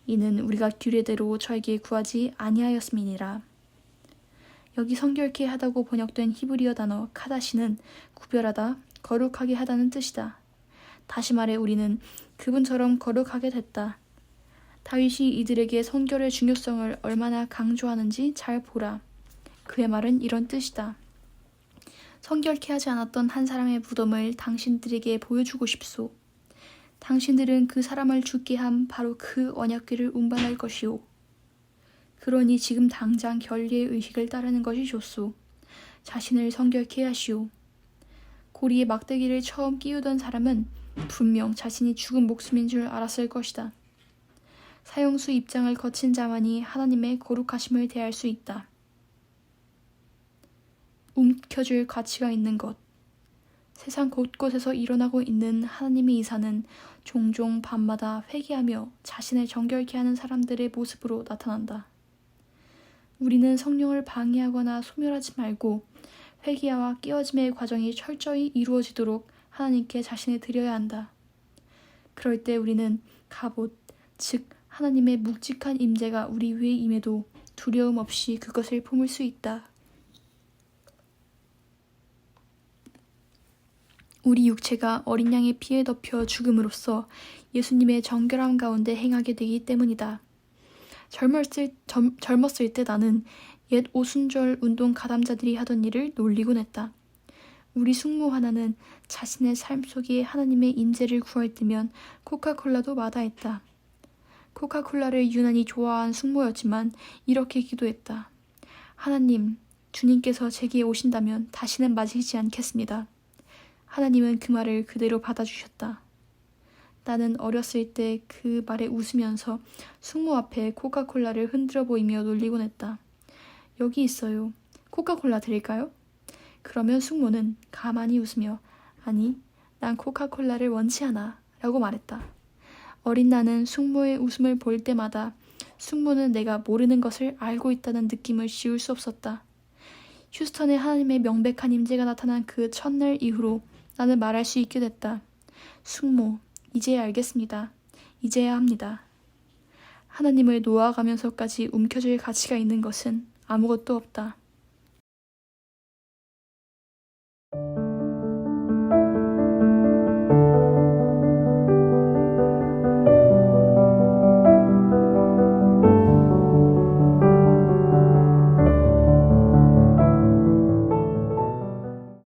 이는 우리가 규례대로 저에게 구하지 아니하였음이니라. 여기 성결케 하다고 번역된 히브리어 단어 카다시는 구별하다, 거룩하게 하다는 뜻이다. 다시 말해 우리는 그분처럼 거룩하게 됐다. 다윗이 이들에게 성결의 중요성을 얼마나 강조하는지 잘 보라. 그의 말은 이런 뜻이다. 성결케 하지 않았던 한 사람의 무덤을 당신들에게 보여주고 싶소. 당신들은 그 사람을 죽게 함 바로 그 언약궤를 운반할 것이오. 그러니 지금 당장 결례의 의식을 따르는 것이 좋소. 자신을 성결케 하시오. 고리에 막대기를 처음 끼우던 사람은 분명 자신이 죽은 목숨인 줄 알았을 것이다. 사형수 입장을 거친 자만이 하나님의 거룩하심을 대할 수 있다. 움켜쥘 가치가 있는 것. 세상 곳곳에서 일어나고 있는 하나님의 이사는 종종 밤마다 회개하며 자신을 정결케 하는 사람들의 모습으로 나타난다. 우리는 성령을 방해하거나 소멸하지 말고 회개와 깨어짐의 과정이 철저히 이루어지도록 하나님께 자신을 드려야 한다. 그럴 때 우리는 갑옷, 즉 하나님의 묵직한 임재가 우리 위에 임해도 두려움 없이 그것을 품을 수 있다. 우리 육체가 어린 양의 피에 덮여 죽음으로써 예수님의 정결함 가운데 행하게 되기 때문이다. 젊었을 때 나는 옛 오순절 운동 가담자들이 하던 일을 놀리곤 했다. 우리 숙모 하나는 자신의 삶 속에 하나님의 임재를 구할 때면 코카콜라도 마다했다. 코카콜라를 유난히 좋아한 숙모였지만 이렇게 기도했다. 하나님, 주님께서 제게 오신다면 다시는 마시지 않겠습니다. 하나님은 그 말을 그대로 받아주셨다. 나는 어렸을 때 그 말에 웃으면서 숙모 앞에 코카콜라를 흔들어 보이며 놀리곤 했다. 여기 있어요. 코카콜라 드릴까요? 그러면 숙모는 가만히 웃으며 아니, 난 코카콜라를 원치 않아 라고 말했다. 어린 나는 숙모의 웃음을 볼 때마다 숙모는 내가 모르는 것을 알고 있다는 느낌을 지울 수 없었다. 휴스턴에 하나님의 명백한 임재가 나타난 그 첫날 이후로 나는 말할 수 있게 됐다. 숙모, 이제야 알겠습니다. 이제야 합니다. 하나님을 놓아가면서까지 움켜쥘 가치가 있는 것은 아무것도 없다.